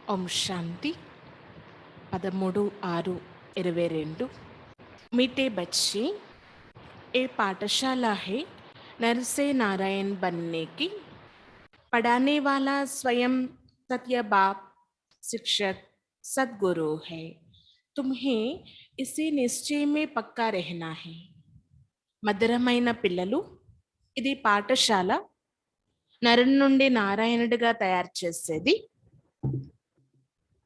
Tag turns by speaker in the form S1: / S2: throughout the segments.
S1: ఓం శాంతి 13/6/22। मीठे बच्चे, ये पाठशाला है नर से नारायण बनने की। पढ़ाने वाला स्वयं सत्य बाप शिक्षक सदगुरु है। तुम्हें इसी निश्चय में पक्का रहना है। మధురమైన పిల్లలు, ఇది పాఠశాల నరుని నుండి నారాయణుడిగా తయారు చేసేది.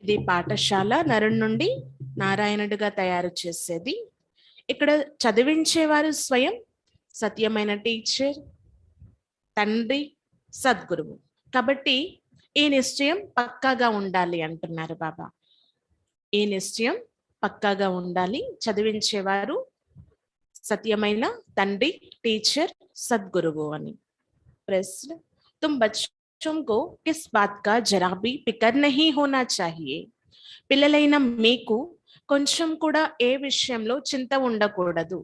S1: ఇది పాఠశాల నరుని నుండి నారాయణుడిగా తయారు చేసేది. ఇక్కడ చదివించేవారు స్వయం సత్యమైన టీచర్, తండ్రి, సద్గురువు. కాబట్టి ఈ నిశ్చయం పక్కాగా ఉండాలి అంటున్నారు బాబా. ఈ నిశ్చయం పక్కాగా ఉండాలి. చదివించేవారు సత్యమైన తండ్రి, టీచర్, సద్గురువు అని. प्रश्न, तुम बच्चों को किस बात का जरा भी फिक्र नहीं होना चाहिए। పిల్లలైన మీకు కొంచెం కూడా ఏ విషయంలో చింత ఉండకూడదు.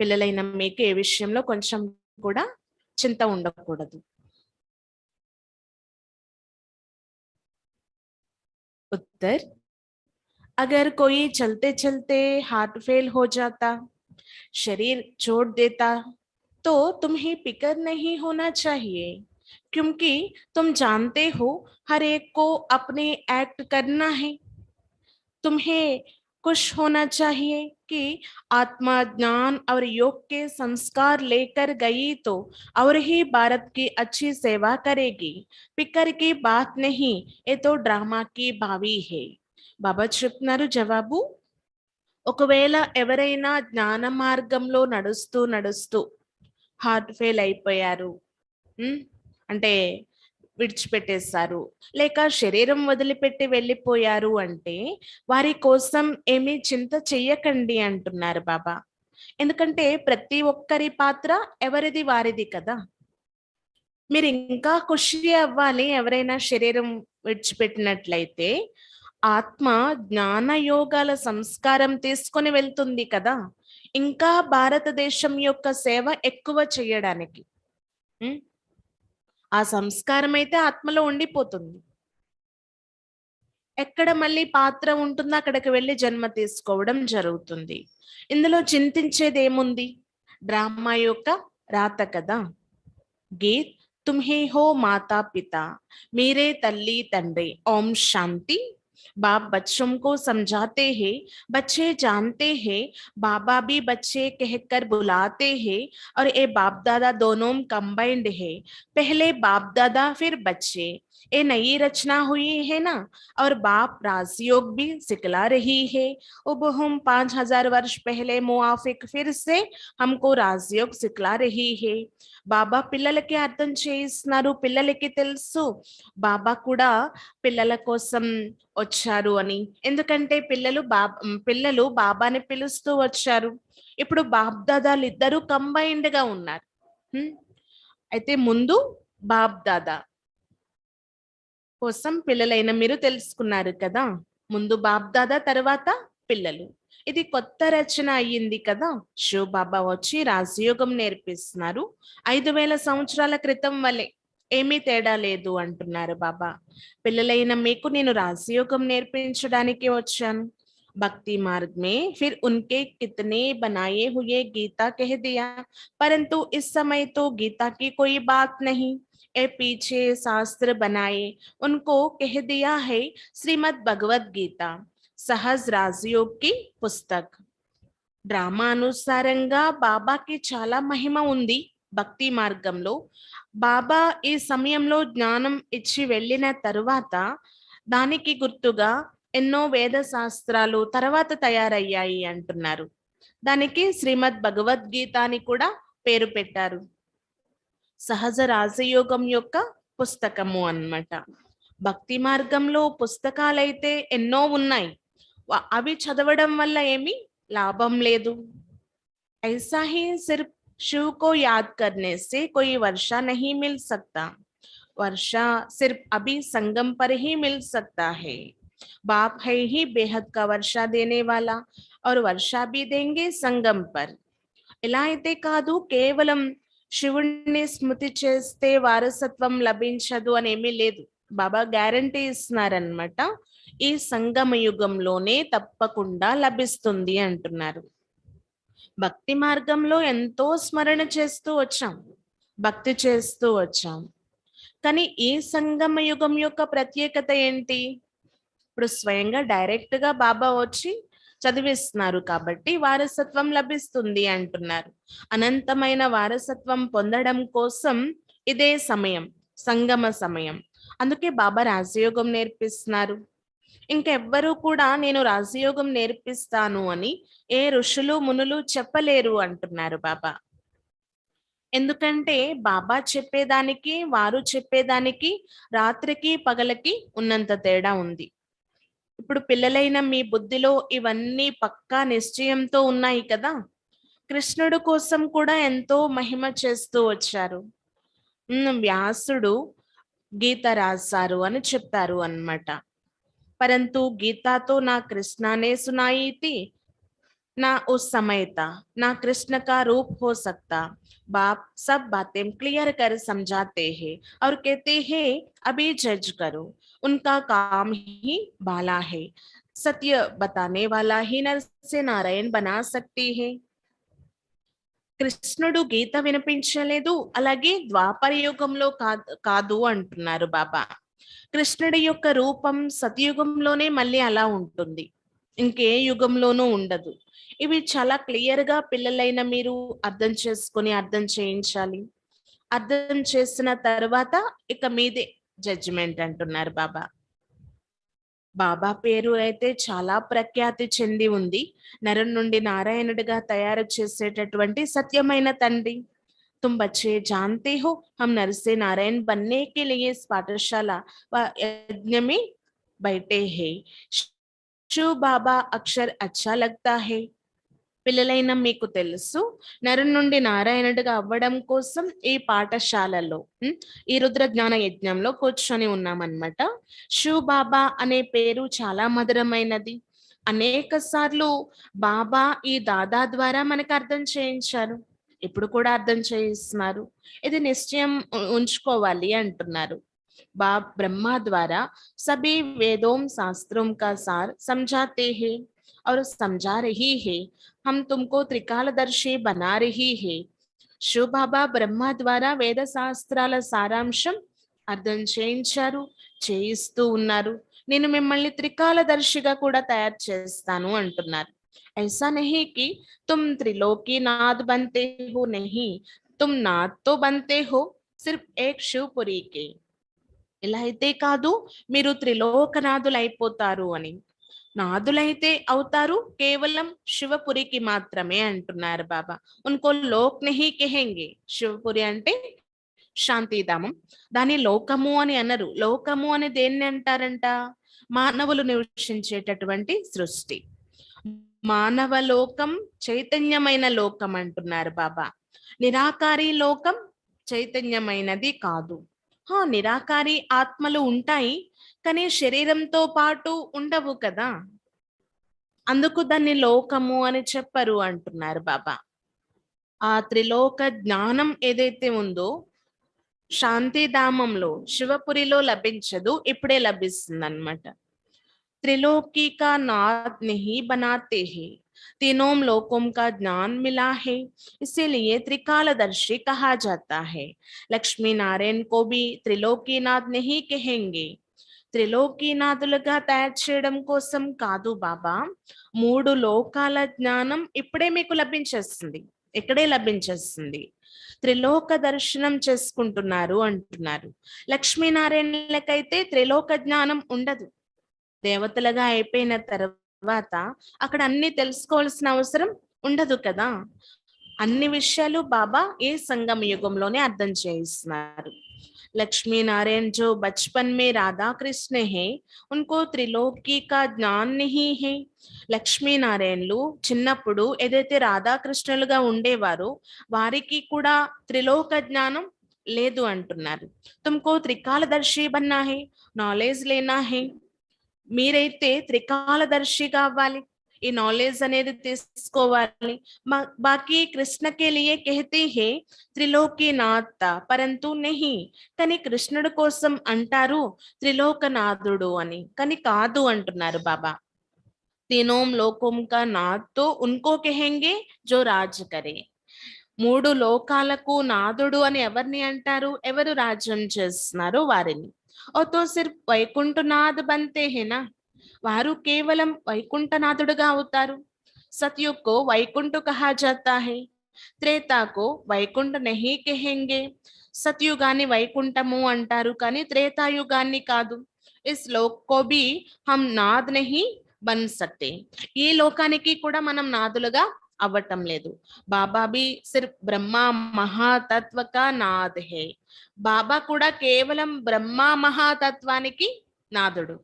S1: పిల్లలైన మీకు ఏ విషయంలో కొంచెం కూడా చింత ఉండకూడదు. उत्तर, अगर कोई चलते चलते हार्ट फेल हो जाता, शरीर छोड़ देता, तो तुम्हें फिक्र नहीं होना चाहिए, क्योंकि तुम जानते हो हर एक को अपने एक्ट करना है। तुम्हें खुश होना चाहिए कि आत्मा ज्ञान और योग के संस्कार लेकर गई तो और ही भारत की अच्छी सेवा करेगी। फिक्र की बात नहीं, ये तो ड्रामा की भावी है। బాబా చెప్తున్నారు జవాబు, ఒకవేళ ఎవరైనా జ్ఞాన మార్గంలో నడుస్తూ నడుస్తూ హార్ట్ ఫెయిల్ అయిపోయారు, అంటే విడిచిపెట్టేశారు, లేక శరీరం వదిలిపెట్టి వెళ్ళిపోయారు అంటే వారి కోసం ఏమీ చింత చెయ్యకండి అంటున్నారు బాబా. ఎందుకంటే ప్రతి ఒక్కరి పాత్ర ఎవరిది వారిది కదా. మీరు ఇంకా ఖుషి అవ్వాలి. ఎవరైనా శరీరం విడిచిపెట్టినట్లయితే ఆత్మ జ్ఞాన యోగాల సంస్కారం తీసుకొని వెళ్తుంది కదా, ఇంకా భారతదేశం యొక్క సేవ ఎక్కువ చేయడానికి. ఆ సంస్కారం అయితే ఆత్మలో ఉండిపోతుంది. ఎక్కడ మళ్ళీ పాత్ర ఉంటుందో అక్కడికి వెళ్ళి జన్మ తీసుకోవడం జరుగుతుంది. ఇందులో చింతించేది ఏముంది? డ్రామా యొక్క రాత కదా. గీత్, తుమ్హే హో మాతా పితా, మీరే తల్లి తండ్రి. ఓం శాంతి. बाप बच्चों को समझाते हैं, बच्चे जानते हैं, बाबा भी बच्चे कहकर बुलाते हैं, और ये बाप दादा दोनों कंबाइंड है। पहले बाप दादा फिर बच्चे, ये नई रचना हुई है ना, और बाप राजयोग भी सिखला रही है। अब हम 5000 वर्ष पहले मुआफिक फिर से हमको राजयोग सिखला रही है। బాబా పిల్లలకి అర్థం చేయిస్తున్నారు. పిల్లలకి తెలుసు బాబా కూడా పిల్లల కోసం వచ్చారు అని. ఎందుకంటే పిల్లలు బాబాని పిలుస్తూ వచ్చారు. ఇప్పుడు బాప్ దాదాలు ఇద్దరు కంబైన్డ్ గా ఉన్నారు. అయితే ముందు బాప్ దాదా కోసం పిల్లలైన మీరు తెలుసుకున్నారు కదా. ముందు బాప్ దాదా, తర్వాత పిల్లలు. ఇది కొత్త రచన అయ్యింది కదా. శివ బాబా వచ్చి రాజయోగం నేర్పిస్తున్నారు. 5000 సంవత్సరాల క్రితం వలె ఏమీ తేడా లేదు అంటున్నారు బాబా. పిల్లలైన మీకు నేను రాజయోగం నేర్పించడానికి వచ్చాను. भक्ति मार्ग में फिर उनके कितने बनाए हुए गीता कह दिया, परंतु इस समय तो गीता की कोई बात नहीं। ए पीछे शास्त्र बनाए उनको कह दिया है श्रीमद् भगवद गीता, सहज राजयोग की पुस्तक। డ్రామా అనుసారంగా బాబాకి చాలా మహిమ ఉంది. భక్తి మార్గంలో బాబా ఈ సమయంలో జ్ఞానం ఇచ్చి వెళ్ళిన తరువాత దానికి గుర్తుగా ఎన్నో వేద శాస్త్రాలు తర్వాత తయారయ్యాయి అంటున్నారు. దానికి శ్రీమద్ భగవద్గీత అని కూడా పేరు పెట్టారు. సహజ రాజయోగం యొక్క పుస్తకము అన్నమాట. భక్తి మార్గంలో పుస్తకాలైతే ఎన్నో ఉన్నాయి. అవి చదవడం వల్ల ఏమి लाभम लेदू। ऐसा ही सिर्फ शिव को याद करने से कोई वर्षा नहीं मिल सकता। वर्षा सिर्फ अभी संगम पर ही मिल सकता है। बाप है ही बेहद का वर्षा देने वाला, और वर्षा भी देंगे संगम पर। ఇలా అయితే కాదు, కేవలం శివుణ్ణి స్మృతి చేస్తే వారసత్వం లభించదు అనేమీ లేదు. బాబా గ్యారంటీ ఇస్తున్నారనమాట. ఈ సంగమ యుగంలోనే తప్పకుండా లభిస్తుంది అంటున్నారు. భక్తి మార్గంలో ఎంతో స్మరణ చేస్తూ వచ్చాం, భక్తి చేస్తూ వచ్చాం. కానీ ఈ సంగమ యుగం యొక్క ప్రత్యేకత ఏంటి? ఇప్పుడు స్వయంగా డైరెక్ట్ గా బాబా వచ్చి చదివిస్తున్నారు కాబట్టి వారసత్వం లభిస్తుంది అంటున్నారు. అనంతమైన వారసత్వం పొందడం కోసం ఇదే సమయం, సంగమ సమయం. అందుకే బాబా రాజయోగం నేర్పిస్తున్నారు. ఇంకెవ్వరూ కూడా నేను రాజయోగం నేర్పిస్తాను అని ఏ ఋషులు మునులు చెప్పలేరు అంటున్నారు బాబా. ఎందుకంటే బాబా చెప్పేదానికి వారు చెప్పేదానికి రాత్రికి పగలకి ఉన్నంత తేడా ఉంది. ఇప్పుడు పిల్లలైన మీ బుద్ధిలో ఇవన్నీ పక్కా నిశ్చయంతో ఉన్నాయి కదా. కృష్ణుడు కోసం కూడా ఎంతో మహిమ చేస్తూ వచ్చారు. వ్యాసుడు గీత రాశారు అని చెప్పారు అన్నమాట. परंतु गीता तो ना कृष्णा ने सुनाई थी ना उस समय था, ना कृष्ण का रूप हो सकता। बाप सब बातें क्लियर कर समझाते हैं और कहते हैं अभी जज करो। उनका काम ही बाला है, सत्य बताने वाला ही नर से नारायण बना सकती है। కృష్ణుడు గీత వినిపించలేదు, అలాగే ద్వాపర యుగంలో కాదు అంటున్నారు బాబా. కృష్ణుడి యొక్క రూపం సతయుగంలోనే మళ్ళీ అలా ఉంటుంది, ఇంకే యుగంలోనూ ఉండదు. ఇవి చాలా క్లియర్ గా పిల్లలైన మీరు అర్థం చేసుకొని అర్థం చేయించాలి. అర్థం చేసిన తర్వాత ఇక మీదే జడ్జిమెంట్ అంటున్నారు బాబా. బాబా పేరు అయితే చాలా ప్రఖ్యాతి చెంది ఉంది. నరుని నుండి నారాయణుడిగా తయారు చేసేటటువంటి సత్యమైన తండ్రి. तुम बच्चे जानते हो हम नर से नारायण बनने के लिए इस पाठशाला व यज्ञ में बैठे हैं। शिव बाबा अक्षर अच्छा लगता है। పిల్లలైన మీకు తెలుసు, నరు నుండి నారాయణుడిగా అవ్వడం కోసం ఈ పాఠశాలలో ఈ రుద్ర జ్ఞాన యజ్ఞంలో కూర్చొని ఉన్నామన్నమాట. శివ్ బాబా అనే పేరు చాలా మధురమైనది. అనేక సార్లు బాబా ఈ దాదా ద్వారా మనకు అర్థం చేయించారు, ఇప్పుడు కూడా అర్థం చేయిస్తున్నారు. ఇది నిశ్చయం ఉంచుకోవాలి అంటున్నారు. ब्रह्मा द्वारा सभी वेदों शास्त्रों का सार समझाते हैं और समझा रही है। हम तुमको त्रिकालदर्शी बना रही है। शिव बाबा ब्रह्मा द्वारा వేద శాస్త్రాల సారాంశం అర్థం చేయించారు, చేయిస్తూ ఉన్నారు. నేను మిమ్మల్ని త్రికాలదర్శిగా కూడా తయారు చేస్తాను అంటున్నారు. ऐसा नहीं कि तुम त्रिलोकीनाथ बनते हो, नहीं, तुम नाथ तो बनते हो सिर्फ एक शिवपुरी के। ఇలా అయితే కాదు, మీరు త్రిలోకనాథులు అయిపోతారు అని. నాదులైతే అవుతారు కేవలం శివపురికి మాత్రమే అంటున్నారు బాబా. ఉన్కో లోక్ నహీ కహెంగే. శివపురి అంటే శాంతిధామం, దాని లోకము అని అనరు. లోకము అని దేన్ని అంటారంట? మానవులు నివసించేటటువంటి సృష్టి. మానవ లోకం చైతన్యమైన లోకం అంటున్నారు బాబా. నిరాకారి లోకం చైతన్యమైనది కాదు. నిరాకారి ఆత్మలు ఉంటాయి, కానీ శరీరంతో పాటు ఉండవు కదా, అందుకు దాన్ని లోకము అని చెప్పరు అంటున్నారు బాబా. ఆ త్రిలోక జ్ఞానం ఏదైతే ఉందో శాంతిధామంలో శివపురిలో లభించదు, ఇప్పుడే లభిస్తుంది అన్నమాట. त्रिलोकी का नाथ नहीं बनाते हैं, तीनों लोकों का ज्ञान मिला है, इसीलिए त्रिकालदर्शी कहा जाता है। लक्ष्मी नारायण को भी त्रिलोकीनाथ नहीं कहेंगे. త్రిలోకీనాథులుగా తయారు చేయడం కోసం కాదు బాబా, మూడు లోకాల జ్ఞానం ఇప్పుడే మీకు లభించేస్తుంది, ఇక్కడే లభించేస్తుంది. త్రిలోక దర్శనం చేసుకుంటున్నారు అంటున్నారు. లక్ష్మీనారాయణలకైతే త్రిలోక జ్ఞానం ఉండదు. దేవతలుగా అయిపోయిన తర్వాత అక్కడ అన్ని తెలుసుకోవాల్సిన అవసరం ఉండదు కదా. అన్ని విషయాలు బాబా ఏ సంగమ యుగంలోనే అర్థం చేయిస్తున్నారు. लक्ष्मी नारायण जो बचपन में राधा कृष्ण है उनको त्रिलोकी का ज्ञान नहीं है. లక్ష్మీ నారాయణలు చిన్నప్పుడు ఏదైతే రాధాకృష్ణులుగా ఉండేవారో వారికి కూడా త్రిలోక జ్ఞానం లేదు అంటున్నారు. తుమ్కో త్రికాలదర్శి బన్నా హై, నాలెడ్జ్ లేనా హై. మీరైతే త్రికాలదర్శిగా అవ్వాలి, ఈ నాలెడ్జ్ అనేది తీసుకోవాలి. బాకీ కృష్ణ కే లియే कहते हैं త్రిలోకీనాథ పరంతు నహి, కానీ కృష్ణుడు కోసం అంటారు త్రిలోకనాథుడు అని, కానీ కాదు అంటున్నారు బాబా. तीनों लोकों का नाथ तो उनको कहेंगे जो राज करे. మూడు లోకాలకు నాథుడు అని ఎవరిని అంటారు? ఎవరు రాజ్యం చేస్తున్నారో వారిని. ఓ తో సిర్ఫ్ వైకుంఠనాథ్ బంతే హేనా, వారు కేవలం వైకుంఠనాథుడుగా అవుతారు. సత్యుగ్ కో వైకుంఠ కహా జాతా హై, త్రేతాకో వైకుంఠ నహీ కహెంగే. సత్యుగాన్ని వైకుంఠము అంటారు, కానీ త్రేతాయుగాన్ని కాదు. Is Lok co Bhi hum Nath Nahi bun సక్తే, ఈ లోకానికి కూడా మనం నాథులుగా అవ్వటం లేదు. బాబా బి సిర్ఫ్ బ్రహ్మ మహాతత్వ కా నాథ్ హే, బాబా కూడా కేవలం బ్రహ్మ మహాతత్వానికి నాథుడు.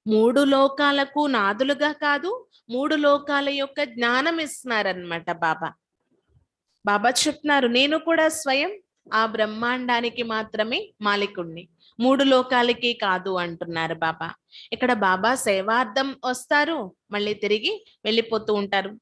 S1: మూడు లోకాలకు నాథులుగా కాదు, మూడు లోకాల యొక్క జ్ఞానం ఇస్తున్నారనమాట బాబా. బాబా చెప్తున్నారు, నేను కూడా స్వయం ఆ బ్రహ్మాండానికి మాత్రమే మాలికుణ్ణి, మూడు లోకాలకి కాదు అంటున్నారు బాబా. ఇక్కడ బాబా సేవార్థం వస్తారు, మళ్ళీ తిరిగి వెళ్ళిపోతూ ఉంటారు.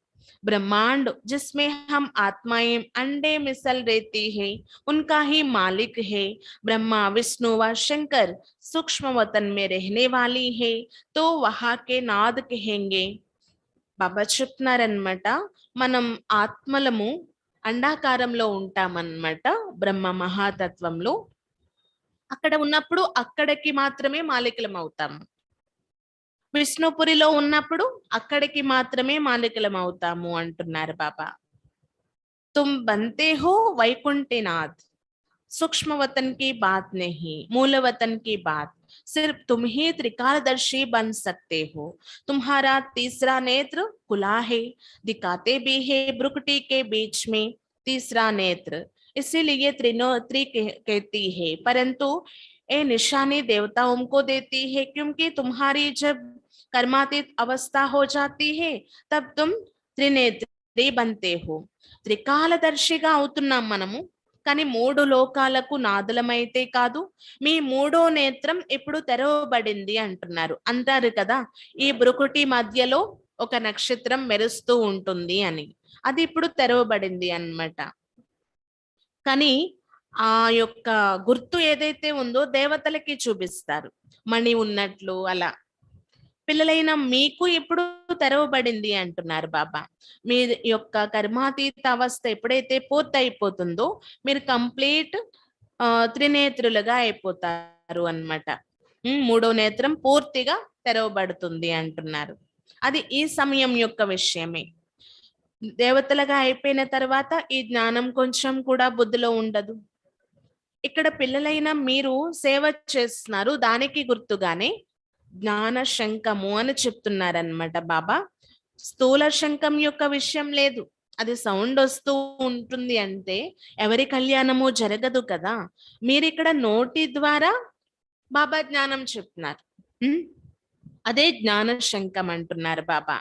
S1: ब्रह्मांड जिसमें हम आत्माएं अंडे मिसल रहती है उनका ही मालिक है. ब्रह्मा विष्णु व शंकर सूक्ष्म वतन में रहने वाली है तो वहां के नाद कहेंगे. బాబా చెప్తున్నారనమాట, మనం ఆత్మలము అండాకారంలో ఉంటామన్నమాట, బ్రహ్మ మహాతత్వంలో. అక్కడ ఉన్నప్పుడు అక్కడికి మాత్రమే మాలికలం అవుతాము. విష్ణుపురిలో ఉన్నప్పుడు అక్కడికి మాత్రమే మాలికలం అవుతాము అంటున్నారు బాబా. తుమ్ బంతే హో వైకుంఠనాథ్, सूक्ष्म वतन की बात नहीं, मूल वतन की बात. सिर्फ तुम ही त्रिकालदर्शी बन सकते हो. तुम्हारा तीसरा नेत्र खुला है, दिखाते भी है ब्रुकटी के बीच में तीसरा नेत्र, इसीलिए त्रिनोत्री कहती है. परंतु ये निशानी देवताओं को देती है, क्योंकि तुम्हारी जब कर्मातीत अवस्था हो जाती है तब तुम त्रिनेत्री बनते हो. త్రికాలదర్శిగా అవుతున్నాం మనము, కానీ మూడు లోకాలకు నాదులమైతే కాదు. మీ మూడో నేత్రం ఇప్పుడు తెరవబడింది అంటున్నారు. అంటారు కదా, ఈ బ్రుకుటి మధ్యలో ఒక నక్షత్రం మెరుస్తూ ఉంటుంది అని, అది ఇప్పుడు తెరవబడింది అన్నమాట. కానీ ఆ యొక్క గుర్తు ఏదైతే ఉందో దేవతలకి చూపిస్తారు, మణి ఉన్నట్లు. అలా పిల్లలైన మీకు ఇప్పుడు తెరవబడింది అంటున్నారు బాబా. మీ యొక్క కర్మాతీత అవస్థ ఎప్పుడైతే పూర్తయిపోతుందో మీరు కంప్లీట్ త్రినేత్రులుగా అయిపోతారు అన్నమాట. మూడో నేత్రం పూర్తిగా తెరవబడుతుంది అంటున్నారు. అది ఈ సమయం యొక్క విషయమే. దేవతలుగా అయిపోయిన తర్వాత ఈ జ్ఞానం కొంచెం కూడా బుద్ధిలో ఉండదు. ఇక్కడ పిల్లలైన మీరు సేవ చేస్తున్నారు, దానికి గుర్తుగానే జ్ఞాన శంఖము అని చెప్తున్నారనమాట బాబా. స్థూల శంఖం యొక్క విషయం లేదు, అది సౌండ్ వస్తూ ఉంటుంది అంటే ఎవరి కళ్యాణము జరగదు కదా. మీరు ఇక్కడ నోటి ద్వారా బాబా జ్ఞానం చెప్తున్నారు, అదే జ్ఞాన శంఖం అంటున్నారు బాబా.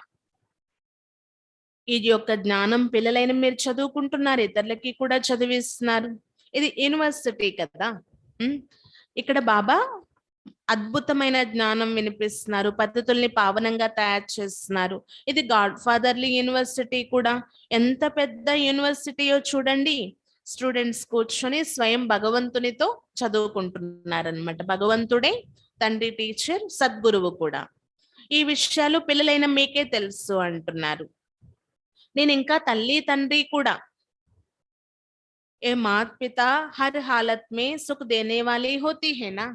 S1: ఇది యొక్క జ్ఞానం పిల్లలైన మీరు చదువుకుంటున్నారు, ఇతరులకి కూడా చదివిస్తున్నారు. ఇది యూనివర్సిటీ కదా. ఇక్కడ బాబా అద్భుతమైన జ్ఞానం వినిపిస్తున్నారు, పద్ధతుల్ని పావనంగా తయారు చేస్తున్నారు. ఇది గాడ్ ఫాదర్లీ యూనివర్సిటీ కూడా. ఎంత పెద్ద యూనివర్సిటీయో చూడండి. స్టూడెంట్స్ కూర్చొని స్వయం భగవంతునితో చదువుకుంటున్నారనమాట. భగవంతుడే తండ్రి, టీచర్, సద్గురువు కూడా. ఈ విషయాలు పిల్లలైన మీకే తెలుసు అంటున్నారు. నేను ఇంకా తల్లి తండ్రి కూడా. ఏ మాత్ పిత హర్ హాలత్ మే సుఖ్ దేనే వాలీ హోతీ హై నా.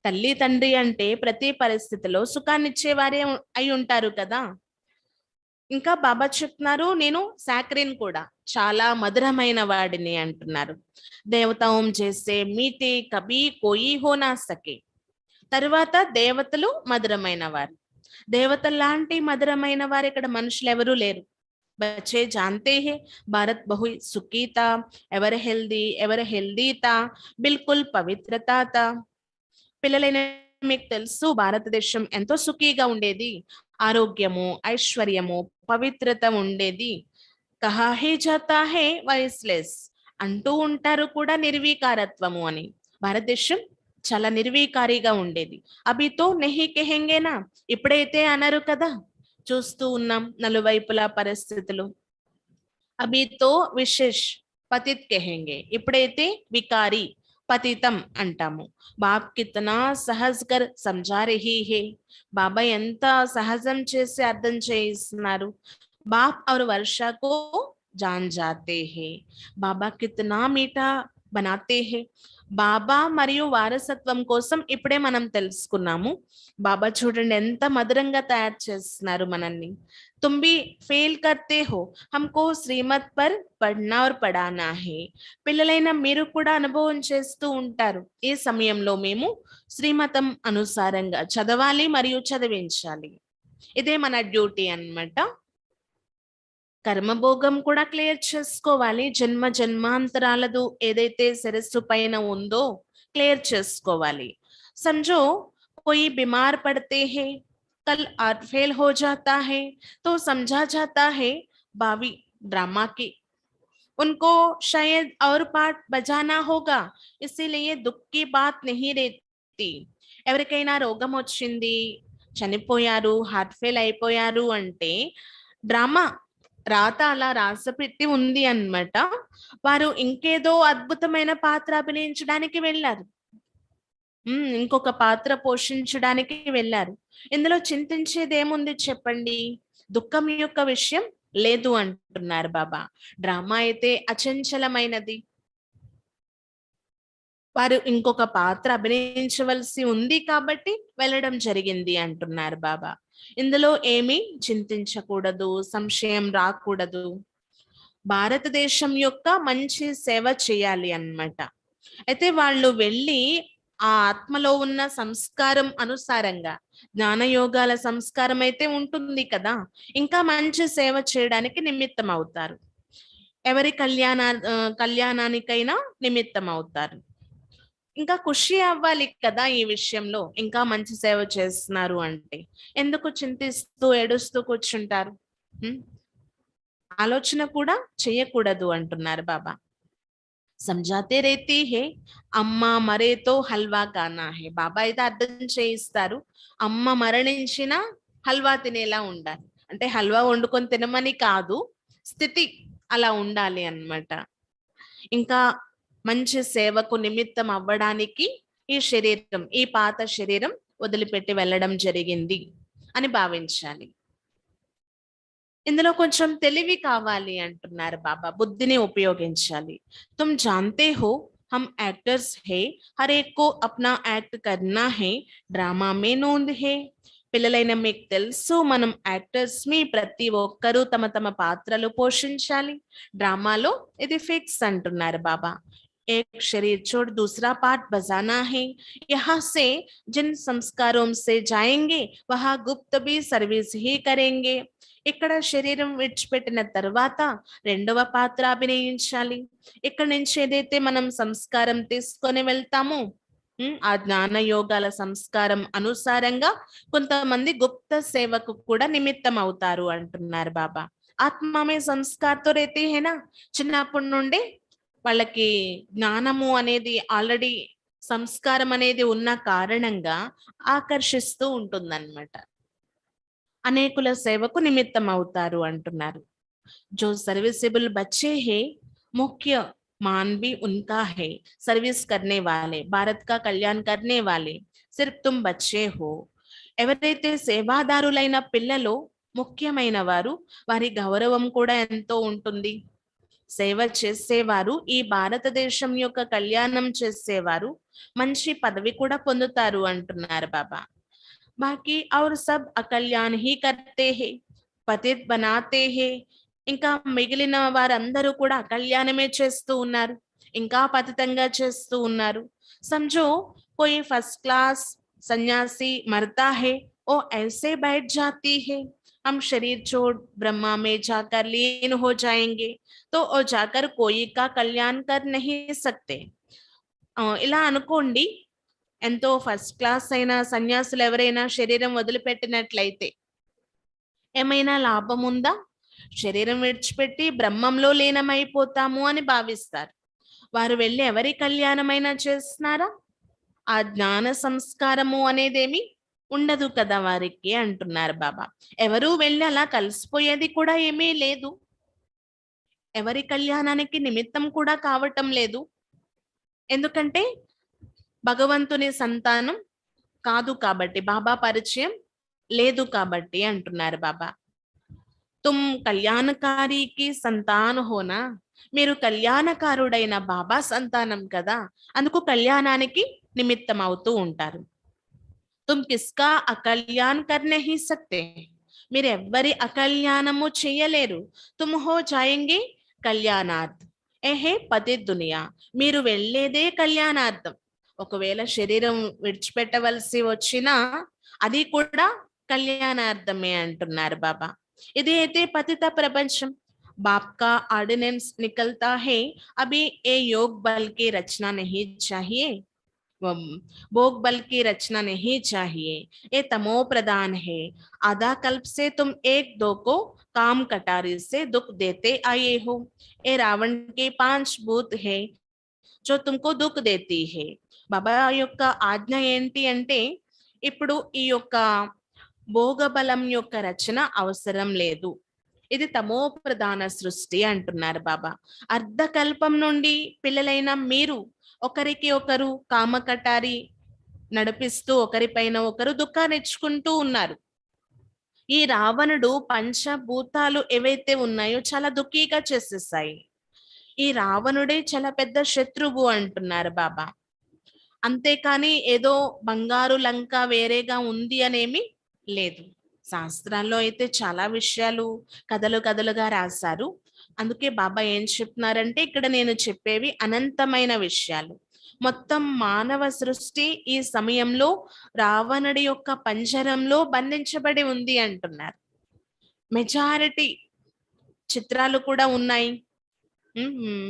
S1: తల్లి తండ్రి అంటే ప్రతి పరిస్థితిలో సుఖాన్ని ఇచ్చేవారే అయి ఉంటారు కదా. ఇంకా బాబా చెప్తున్నారు, నేను సాక్రిన్ కూడా, చాలా మధురమైన వాడిని అంటున్నారు. దేవతాం చేసే మీటే కబీ కోయి హోనా సకే. తర్వాత దేవతలు మధురమైన వారు. దేవతల లాంటి మధురమైన వారు ఇక్కడ మనుషులు ఎవరూ లేరు. बच्चे जानते हैं भारत बहु सुखी था, एवर हेल्दी था, बिल्कुल पवित्रता था. పిల్లలైన మీకు తెలుసు భారతదేశం ఎంతో సుఖీగా ఉండేది, ఆరోగ్యము, ఐశ్వర్యము, పవిత్రత ఉండేది. కహా హే జాతా హే వాయిస్లెస్ అంటూ ఉంటారు కూడా నిర్వీకారత్వము అని. భారతదేశం చాలా నిర్వీకారిగా ఉండేది. అభితో నెహి కెహెంగేనా, ఇప్పుడైతే అనరు కదా. చూస్తూ ఉన్నాం నలువైపులా పరిస్థితులు. అభితో విశేష్ పతిత్ కెహెంగే, ఇప్పుడైతే వికారి పతితం అంటాము. బాప్ కితనా సహజ్ కర్ సమझा रही है, బాబా ఎంత సహజం చేసి అర్థం చేయిస్తున్నారు. बाप और वर्षा को जान जाते हैं, బాబా కితనా మీఠా బనాతే హే. బాబా మరియు వారసత్వం కోసం ఇప్పుడే మనం తెలుసుకున్నాము. బాబా చూడండి ఎంత మధురంగా తయారు చేస్తున్నారు మనల్ని. तुम भी फेल करते हो, हमको శ్రీమత్ పర్ పढ़ना और पढ़ाना है. పిల్లలైన మీరు కూడా అనుభవం చేస్తూ ఉంటారు. ఈ సమయంలో మేము శ్రీమతం అనుసారంగా చదవాలి మరియు చదివించాలి. ఇదే మన డ్యూటీ అన్నమాట. కర్మభోగం కూడా క్లియర్ చేసుకోవాలి. జన్మ జన్మాంతరాలదు ఏదైతే శిరస్సు పైన ఉందో క్లియర్ చేసుకోవాలి. समझो कोई बीमार पड़ते हैं, कल आज फेल हो जाता है, तो समझा जाता है भावी ड्रामा की, उनको शायद और पार्ट बजाना होगा, इसीलिए दुख की बात नहीं रहती. ఎవరికైనా రోగం వచ్చింది, చనిపోయారు, హార్ట్ ఫెయిల్ అయిపోయారు అంటే డ్రామా రాత అలా రాసపెట్టి ఉంది అన్నమాట. వారు ఇంకేదో అద్భుతమైన పాత్ర అభినయించడానికి వెళ్ళారు. ఇంకొక పాత్ర పోషించడానికి వెళ్ళారు. ఇందులో చింతించేది ఏముంది చెప్పండి? దుఃఖం యొక్క విషయం లేదు అంటున్నారు బాబా. డ్రామా అయితే అచంచలమైనది. వారు ఇంకొక పాత్ర అభినయించవలసి ఉంది కాబట్టి వెళ్ళడం జరిగింది అంటున్నారు బాబా. ఇందులో ఏమీ చింతించకూడదు, సంశయం రాకూడదు. భారతదేశం యొక్క మంచి సేవ చేయాలి అన్నమాట. అయితే వాళ్ళు వెళ్ళి ఆ ఆత్మలో ఉన్న సంస్కారం అనుసారంగా, జ్ఞానయోగాల సంస్కారం అయితే ఉంటుంది కదా, ఇంకా మంచి సేవ చేయడానికి నిమిత్తం అవుతారు. ఎవరి కళ్యాణానికైనా నిమిత్తం అవుతారు. ఇంకా ఖుషి అవ్వాలి కదా ఈ విషయంలో, ఇంకా మంచి సేవ చేస్తున్నారు అంటే. ఎందుకు చింతిస్తూ ఏడుస్తూ కూర్చుంటారు? ఆలోచన కూడా చేయకూడదు అంటున్నారు బాబా. समझाते रहती है, అమ్మ మరేతో హల్వా కానా హే. బాబా అయితే అర్థం చేయిస్తారు, అమ్మ మరణించిన హల్వా తినేలా ఉండాలి. అంటే హల్వా వండుకొని తినమని కాదు, స్థితి అలా ఉండాలి అన్నమాట. ఇంకా మంచి సేవకు నిమిత్తం అవ్వడానికి ఈ శరీరం, ఈ పాత శరీరం వదిలిపెట్టి వెళ్ళడం జరిగింది అని భావించాలి. ఇందులో కొంచెం తెలివి కావాలి అంటున్నారు బాబా, బుద్ధిని ఉపయోగించాలి. తుమ్ జాన్తే హో हम एक्टर्स है, हर एक को अपना एक्ट करना है, డ్రామా మే నోంద్ హే. పిల్లలైన మీకు తెలుసు, మనం యాక్టర్స్ మీ ప్రతి ఒక్కరూ తమ తమ పాత్రలు పోషించాలి. డ్రామాలో ఇది ఫిక్స్ అంటున్నారు బాబా. एक शरीर छोड़ दूसरा पार्ट बजाना है, यहाँ से जिन संस्कारों से जाएंगे वहां गुप्त भी सर्विस ही करेंगे. ఇక్కడ శరీరం విడిచిపెట్టిన తర్వాత రెండవ పాత్ర అభినయించాలి. ఇక్కడ నుంచి ఏదైతే మనం సంస్కారం తీసుకొని వెళ్తామో ఆ జ్ఞాన యోగాల సంస్కారం అనుసారంగా కొంతమంది గుప్త సేవకు కూడా నిమిత్తం అవుతారు అంటున్నారు బాబా. ఆత్మమే సంస్కారతో రేతే హేనా, చిన్నప్పటి నుండి వాళ్ళకి జ్ఞానము అనేది ఆల్రెడీ సంస్కారం అనేది ఉన్న కారణంగా ఆకర్షిస్తూ ఉంటుందన్నమాట. అనేకుల సేవకు నిమిత్తం అవుతారు అంటున్నారు. जो सर्विसेबल बच्चे हैं, मुख्य मान भी उनका है. सर्विस करने वाले, भारत का कल्याण करने वाले सिर्फ तुम बच्चे हो. ఎవరైతే సేవాదారులైన పిల్లలు ముఖ్యమైన వారు, వారి గౌరవం కూడా ఎంతో ఉంటుంది. సేవ చేసేవారు, ఈ భారతదేశం యొక్క కళ్యాణం చేసేవారు మంచి పదవి కూడా పొందుతారు అంటున్నారు బాబా. బాకీ ఔర్ సబ్ అకల్యాణ్ హీ కర్తే హే, పతిత్ బనాతే హే. ఇంకా మిగిలిన వారందరూ కూడా అకల్యాణమే చేస్తూ ఉన్నారు, ఇంకా పతితంగా చేస్తూ ఉన్నారు. समझो कोई फर्स्ट क्लास सन्यासी मरता है, वो ऐसे बैठ जाती है, हम शरीर छोड़ ब्रह्मा में जाकर लीन हो जाएंगे, तो वो जाकर कोई का कल्याण कर नहीं सकते. ఇలా అనుకోండి, ఎంతో ఫస్ట్ క్లాస్ అయిన సన్యాసులు ఎవరైనా శరీరం వదిలిపెట్టినట్లయితే ఏమైనా లాభం ఉందా? శరీరం విడిచిపెట్టి బ్రహ్మంలో లీనమైపోతాము అని భావిస్తారు. వారు వెళ్ళి ఎవరి కళ్యాణమైనా చేస్తున్నారా? ఆ జ్ఞాన సంస్కారము అనేదేమి ఉండదు కదా వారికి అంటున్నారు బాబా. ఎవరు వెళ్ళి అలా కలిసిపోయేది కూడా ఏమీ లేదు. ఎవరి కళ్యాణానికి నిమిత్తం కూడా కావటం లేదు. ఎందుకంటే భగవంతుని సంతానం కాదు కాబట్టి, బాబా పరిచయం లేదు కాబట్టి అంటున్నారు బాబా. తుమ్ కళ్యాణకారికి సంతాన హోనా, మీరు కళ్యాణకారుడైన బాబా సంతానం కదా, అందుకు కళ్యాణానికి నిమిత్తం అవుతూ ఉంటారు. తుమ్ కిస్కా అకల్యాణ్ కర్ నహీ సక్తే, మీరు ఎవ్వరి అకల్యాణము చేయలేరు. తుమ్ హో జాయేంగే కళ్యాణార్థ్, ఏహే పతి దునియా, మీరు వెళ్ళేదే కళ్యాణార్థం. ఒకవేళ శరీరం విడిచిపెట్టవలసి వచ్చినా అది కూడా కళ్యాణార్థమే అంటున్నారు బాబా. ఇది అయితే పతిత ప్రపంచం. बाप का ऑर्डिनेंस निकलता है, अभी ये योग बल की रचना नहीं चाहिए, भोग बल की रचना नहीं चाहिए, ये तमो प्रधान है। आधा कल्प से तुम एक दो को काम कटारी से दुख देते आए हो। ये रावण के 5 भूत है जो तुमको दुख देती है. బాబా యొక్క ఆజ్ఞ ఏంటి అంటే, ఇప్పుడు ఈ యొక్క భోగబలం యొక్క రచన అవసరం లేదు. ఇది తమో ప్రధాన సృష్టి అంటున్నారు బాబా. అర్ధకల్పం నుండి పిల్లలైన మీరు ఒకరికి ఒకరు కామకటారి నడిపిస్తూ ఒకరిపైన ఒకరు దుఃఖాన్ని ఇచ్చుకుంటూ ఉన్నారు. ఈ రావణుడు పంచభూతాలు ఏవైతే ఉన్నాయో చాలా దుఃఖీగా చేసేసాయి. ఈ రావణుడే చాలా పెద్ద శత్రువు అంటున్నారు బాబా. అంతేకాని ఏదో బంగారు లంక వేరేగా ఉంది అనేమి లేదు. శాస్త్రాల్లో అయితే చాలా విషయాలు కథలు కథలుగా రాశారు. అందుకే బాబా ఏం చెప్తున్నారంటే, ఇక్కడ నేను చెప్పేవి అనంతమైన విషయాలు. మొత్తం మానవ సృష్టి ఈ సమయంలో రావణుడి యొక్క పంజరంలో బంధించబడి ఉంది అంటున్నారు. మెజారిటీ చిత్రాలు కూడా ఉన్నాయి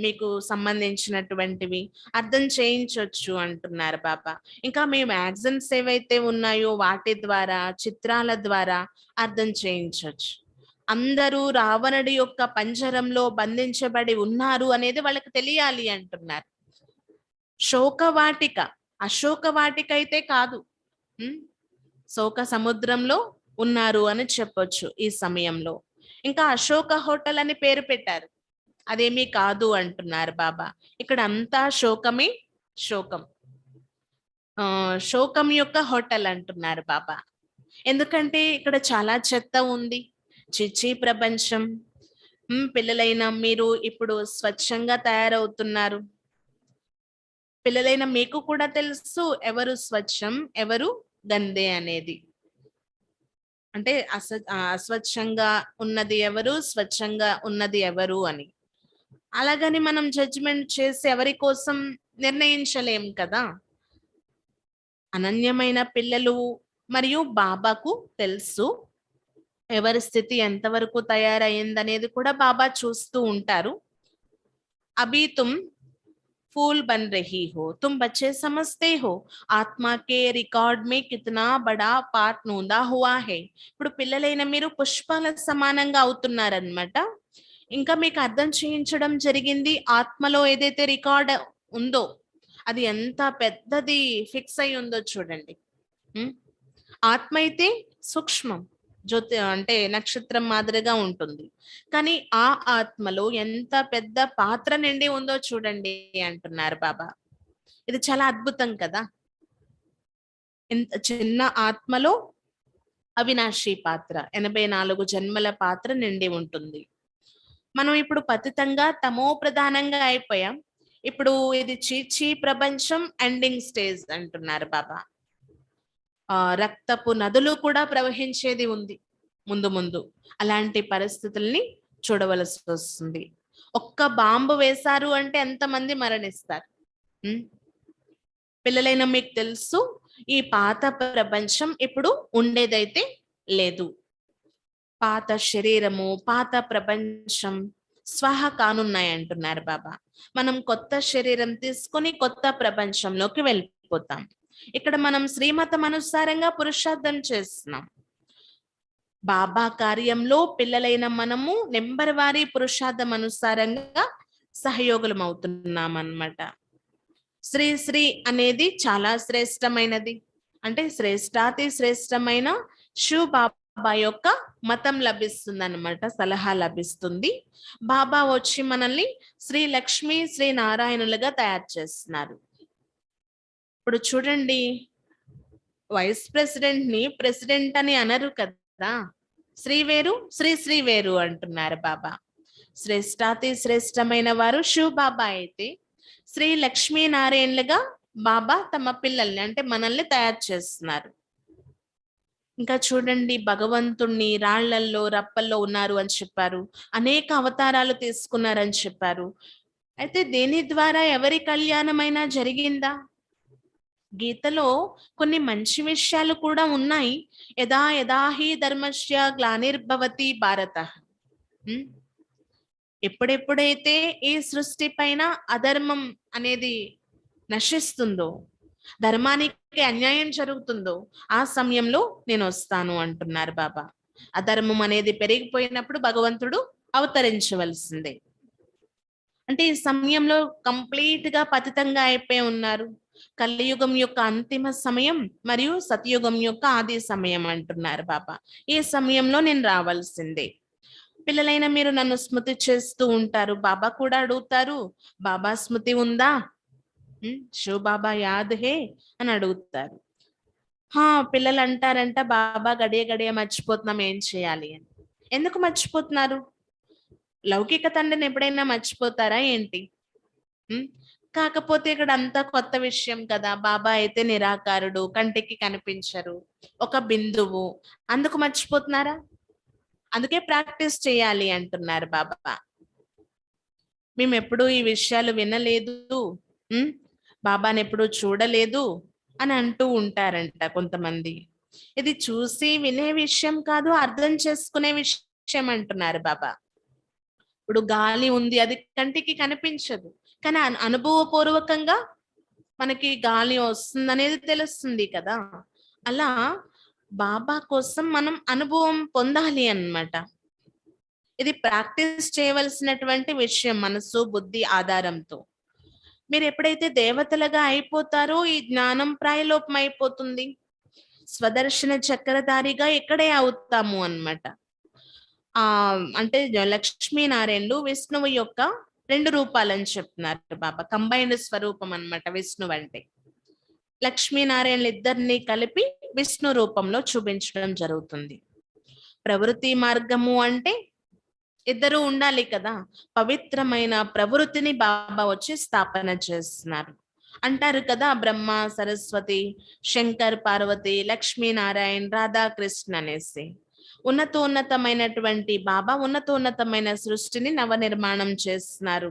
S1: మీకు సంబంధించినటువంటివి, అర్థం చేయించవచ్చు అంటున్నారు బాబా. ఇంకా మీ మ్యాగజైన్స్ ఏవైతే ఉన్నాయో వాటి ద్వారా, చిత్రాల ద్వారా అర్థం చేయించవచ్చు. అందరూ రావణుడి యొక్క పంజరంలో బంధించబడి ఉన్నారు అనేది వాళ్ళకి తెలియాలి అంటున్నారు. శోకవాటిక, అశోకవాటిక అయితే కాదు, శోక సముద్రంలో ఉన్నారు అని చెప్పొచ్చు ఈ సమయంలో. ఇంకా అశోక హోటల్ అని పేరు పెట్టారు, అదేమీ కాదు అంటున్నారు బాబా. ఇక్కడ అంతా శోకమే, శోకం, శోకం యొక్క హోటల్ అంటున్నారు బాబా. ఎందుకంటే ఇక్కడ చాలా చెత్త ఉంది, చిచ్చి ప్రపంచం. పిల్లలైన మీరు ఇప్పుడు స్వచ్ఛంగా తయారవుతున్నారు. పిల్లలైన మీకు కూడా తెలుసు ఎవరు స్వచ్ఛం, ఎవరు గందే అనేది. అంటే అస్వచ్ఛంగా ఉన్నది ఎవరు, స్వచ్ఛంగా ఉన్నది ఎవరు అని. అలాగని మనం జడ్జిమెంట్ చేసి ఎవరి కోసం నిర్ణయించలేం కదా. అనన్యమైన పిల్లలు మరియు బాబాకు తెలుసు ఎవరి స్థితి ఎంతవరకు తయారైందనేది కూడా బాబా చూస్తూ ఉంటారు. అభి తుమ్ फूल बन रही हो, तुम बच्चे समझते हो आत्मा के रिकॉर्ड में कितना बड़ा पार्ट नोंदा हुआ है. ఇప్పుడు పిల్లలైన మీరు పుష్పాల సమానంగా అవుతున్నారన్నమాట. ఇంకా మీకు అర్థం చేయించడం జరిగింది, ఆత్మలో ఏదైతే రికార్డ్ ఉందో అది ఎంత పెద్దది ఫిక్స్ అయి ఉందో చూడండి. ఆత్మ అయితే సూక్ష్మం, జ్యోతి అంటే నక్షత్రం మాదిరిగా ఉంటుంది, కానీ ఆ ఆత్మలో ఎంత పెద్ద పాత్ర నిండి ఉందో చూడండి అంటున్నారు బాబా. ఇది చాలా అద్భుతం కదా. ఇంత చిన్న ఆత్మలో అవినాశి పాత్ర, 84 జన్మల పాత్ర నిండి ఉంటుంది. మనం ఇప్పుడు పతితంగా తమో ప్రధానంగా అయిపోయాం. ఇప్పుడు ఇది చీచీ ప్రపంచం ఎండింగ్ స్టేజ్ అంటున్నారు బాబా. రక్తపు నదులు కూడా ప్రవహించేది ఉంది ముందు ముందు. అలాంటి పరిస్థితుల్ని చూడవలసి వస్తుంది. ఒక్క బాంబు వేశారు అంటే ఎంతమంది మరణిస్తారు. పిల్లలైన మీకు తెలుసు, ఈ పాత ప్రపంచం ఇప్పుడు ఉండేదైతే లేదు. పాత శరీరము, పాత ప్రపంచం స్వాహ కానున్నాయి అంటున్నారు బాబా. మనం కొత్త శరీరం తీసుకొని కొత్త ప్రపంచంలోకి వెళ్ళిపోతాం. ఇక్కడ మనం శ్రీమతం అనుసారంగా పురుషార్థం చేస్తున్నాం. బాబా కార్యంలో పిల్లలైన మనము నెంబర్ వారీ పురుషార్థం అనుసారంగా సహయోగులం అవుతున్నాం అన్నమాట. శ్రీ శ్రీ అనేది చాలా శ్రేష్టమైనది. అంటే శ్రేష్టాతి శ్రేష్టమైన శివ్ బాబా యొక్క మతం లభిస్తుంది అన్నమాట, సలహా లభిస్తుంది. బాబా వచ్చి మనల్ని శ్రీ లక్ష్మీ శ్రీ నారాయణులుగా తయారు చేస్తున్నారు. ఇప్పుడు చూడండి, వైస్ ప్రెసిడెంట్ ని ప్రెసిడెంట్ అని అనరు కదా, శ్రీ వేరు శ్రీ శ్రీ వేరు అంటున్నారు బాబా. శ్రేష్టాతి శ్రేష్టమైన వారు శివ్ బాబా అయితే, శ్రీ లక్ష్మీనారాయణలుగా బాబా తమ పిల్లల్ని అంటే మనల్ని తయారు చేస్తున్నారు. ఇంకా చూడండి, భగవంతుణ్ణి రాళ్లల్లో రప్పల్లో ఉన్నారు అని చెప్పారు, అనేక అవతారాలు తీసుకున్నారని చెప్పారు. అయితే దేని ద్వారా ఎవరి కళ్యాణమైనా జరిగిందా? గీతలో కొన్ని మంచి విషయాలు కూడా ఉన్నాయి. యదా యదా హి ధర్మస్య గ్లానిర్భవతి భారత. ఎప్పుడెప్పుడైతే ఈ సృష్టి పైన అధర్మం అనేది నశిస్తుందో, ధర్మానికి అన్యాయం జరుగుతుందో, ఆ సమయంలో నేను వస్తాను అంటున్నారు బాబా. అధర్మం అనేది పెరిగిపోయినప్పుడు భగవంతుడు అవతరించవలసిందే. అంటే ఈ సమయంలో కంప్లీట్ గా పతితంగా అయిపోయి ఉన్నారు. కలియుగం యొక్క అంతిమ సమయం మరియు సతయుగం యొక్క ఆది సమయం అంటున్నారు బాబా. ఈ సమయంలో నేను రావాల్సిందే. పిల్లలైన మీరు నన్ను స్మృతి చేస్తూ ఉంటారు, బాబా కూడా అడుగుతారు, బాబా స్మృతి ఉందా, శివ బాబా యాద్ హే అని అడుగుతారు. పిల్లలు అంటారంట, బాబా గడియ గడియ మర్చిపోతున్నాం, ఏం చేయాలి అని. ఎందుకు మర్చిపోతున్నారు? లౌకిక తండ్రిని ఎప్పుడైనా మర్చిపోతారా ఏంటి? కాకపోతే ఇక్కడ అంతా కొత్త విషయం కదా, బాబా అయితే నిరాకారుడు, కంటికి కనిపించరు, ఒక బిందువు, అందుకు మర్చిపోతున్నారా? అందుకే ప్రాక్టీస్ చేయాలి అంటున్నారు బాబా. మేము ఎప్పుడూ ఈ విషయాలు వినలేదు, బాబాని ఎప్పుడూ చూడలేదు అని అంటూ ఉంటారంట కొంతమంది. ఇది చూసి వినే విషయం కాదు, అర్థం చేసుకునే విషయం అంటున్నారు బాబా. ఇప్పుడు గాలి ఉంది, అది కంటికి కనిపించదు, కానీ అనుభవపూర్వకంగా మనకి గాలి వస్తుంది అనేది తెలుస్తుంది కదా. అలా బాబా కోసం మనం అనుభవం పొందాలి అన్నమాట. ఇది ప్రాక్టీస్ చేయవలసినటువంటి విషయం, మనసు బుద్ధి ఆధారంతో. మీరు ఎప్పుడైతే దేవతలుగా అయిపోతారో ఈ జ్ఞానం ప్రాయలోపం అయిపోతుంది. స్వదర్శన చక్రధారిగా ఇక్కడే అవుతాము అన్నమాట. అంటే లక్ష్మీనారాయణులు విష్ణువు యొక్క 2 రూపాలని చెప్తున్నారు బాబా. కంబైన్డ్ స్వరూపం అన్నమాట విష్ణువు అంటే. లక్ష్మీనారాయణులు ఇద్దరిని కలిపి విష్ణు రూపంలో చూపించడం జరుగుతుంది. ప్రవృత్తి మార్గము అంటే ఇద్దరు ఉండాలి కదా. పవిత్రమైన ప్రవృత్తిని బాబా వచ్చి స్థాపన చేస్తున్నారు. అంటారు కదా, బ్రహ్మ సరస్వతి, శంకర్ పార్వతి, లక్ష్మీనారాయణ, రాధాకృష్ణ అనేసి. ఉన్నతమైనటువంటి బాబా ఉన్నతమైన సృష్టిని నవనిర్మాణం చేస్తున్నారు.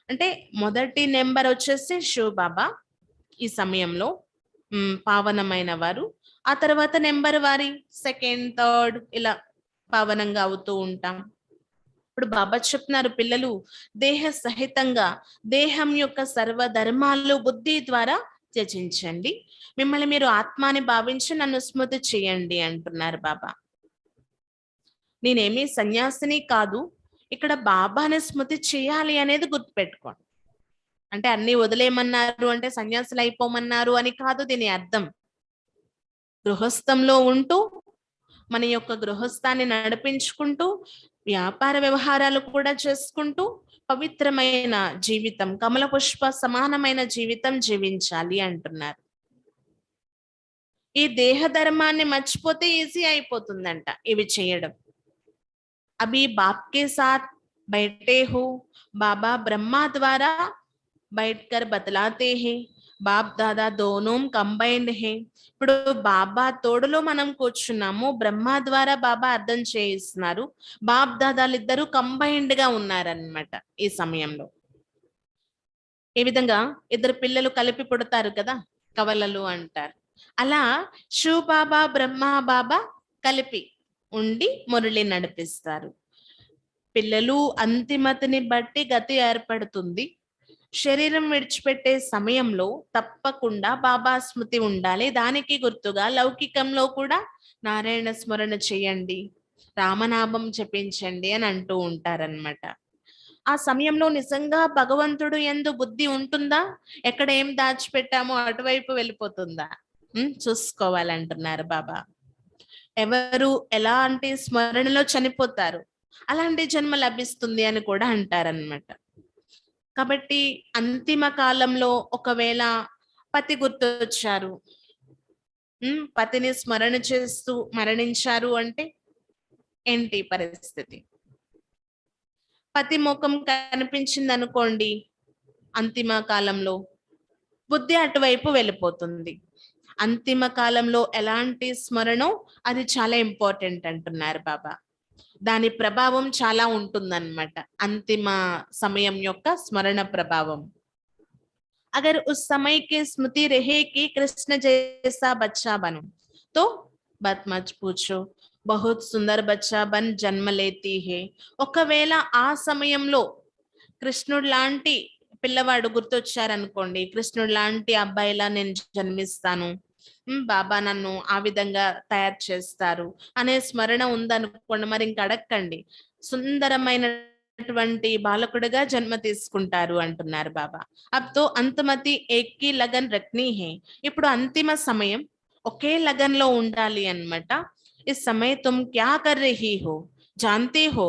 S1: అంటే మొదటి నెంబర్ వచ్చేసి శివ్ బాబా ఈ సమయంలో పావనమైన వారు. ఆ తర్వాత నెంబర్ వారి సెకండ్ థర్డ్ ఇలా పావనంగా అవుతూ ఉంటాం. ఇప్పుడు బాబా చెప్తున్నారు, పిల్లలు దేహ సహితంగా దేహం యొక్క సర్వధర్మాలు బుద్ధి ద్వారా త్యజించండి, మిమ్మల్ని మీరు ఆత్మాని భావించి నన్ను స్మృతి చేయండి అంటున్నారు బాబా. నేనేమీ సన్యాసిని కాదు, ఇక్కడ బాబాని స్మృతి చేయాలి అనేది గుర్తుపెట్టుకోండి. అంటే అన్ని వదిలేయమన్నారు అంటే సన్యాసులు అయిపోమన్నారు అని కాదు దీని అర్థం. గృహస్థంలో ఉంటూ మన యొక్క గృహస్థాన్ని నడిపించుకుంటూ వ్యాపార వ్యవహారాలు కూడా చేసుకుంటూ పవిత్రమైన జీవితం, కమల పుష్ప సమానమైన జీవితం జీవించాలి అంటున్నారు. ఈ దేహ ధర్మాన్ని మర్చిపోతే ఈజీ అయిపోతుందంట ఇవి చేయడం. అభి బాప్కే సాత్ బైఠే హో, బాబా బ్రహ్మ ద్వారా బైఠకర్ బతలాతే హే, బాప్ దాదా దోనోం కంబైన్డ్ హే. ఇప్పుడు బాబా తోడులో మనం కూర్చున్నాము, బ్రహ్మ ద్వారా బాబా అర్థం చేయిస్తున్నారు, బాప్ దాదాలు ఇద్దరు కంబైన్డ్ గా ఉన్నారనమాట ఈ సమయంలో. ఈ విధంగా ఇద్దరు పిల్లలు కలిపి పుడతారు కదా, కవలలు అంటారు. అలా శివ్ బాబా బ్రహ్మ బాబా కలిపి ఉండి మురళి నడిపిస్తారు. పిల్లలు అంతిమతిని బట్టి గతి ఏర్పడుతుంది. శరీరం విడిచిపెట్టే సమయంలో తప్పకుండా బాబా స్మృతి ఉండాలి. దానికి గుర్తుగా లౌకికంలో కూడా నారాయణ స్మరణ చేయండి, రామనామం జపించండి అని అంటూ ఉంటారన్నమాట. ఆ సమయంలో నిజంగా భగవంతుడు యందు బుద్ధి ఉంటుందా? ఎక్కడ ఏం దాచిపెట్టామో అటువైపు వెళ్ళిపోతుందా? చూసుకోవాలంటున్నారు బాబా. ఎవరు ఎలాంటి స్మరణలో చనిపోతారు, అలాంటి జన్మ లభిస్తుంది అని కూడా అంటారనమాట. కాబట్టి అంతిమ కాలంలో ఒకవేళ పతి గుర్తొచ్చారు, పతిని స్మరణ చేస్తూ మరణించారు అంటే ఏంటి పరిస్థితి? పతి ముఖం కనిపించింది అనుకోండి, అంతిమ కాలంలో బుద్ధి అటువైపు వెళ్ళిపోతుంది. అంతిమ కాలంలో ఎలాంటి స్మరణో అది చాలా ఇంపార్టెంట్ అంటున్నారు బాబా. దాని ప్రభావం చాలా ఉంటుందన్నమాట, అంతిమ సమయం యొక్క స్మరణ ప్రభావం. अगर उस समय की स्मृति रहे कि कृष्ण जैसा बच्चा बनो तो बात मत पूछो, बहुत सुंदर बच्चा बन जन्म लेती है. ఒకవేళ ఆ సమయంలో కృష్ణుడు లాంటి పిల్లవాడు గుర్తొచ్చారనుకోండి, కృష్ణుడు లాంటి అబ్బాయిలా నేను జన్మిస్తాను, బాబా నన్ను ఆ విధంగా తయారు చేస్తారు అనే స్మరణ ఉందనుకోండి, మరి ఇంక అడక్కండి, సుందరమైనటువంటి బాలకుడిగా జన్మ తీసుకుంటారు అంటున్నారు బాబా. అబ్తో అంతమతి ఏకీ లగన్ రక్నీ హే. ఇప్పుడు అంతిమ సమయం ఒకే లగన్ లో ఉండాలి అన్నమాట. ఇస్ సమయ తుమ్ క్యా కర్ రహీ హో, జాన్తే హో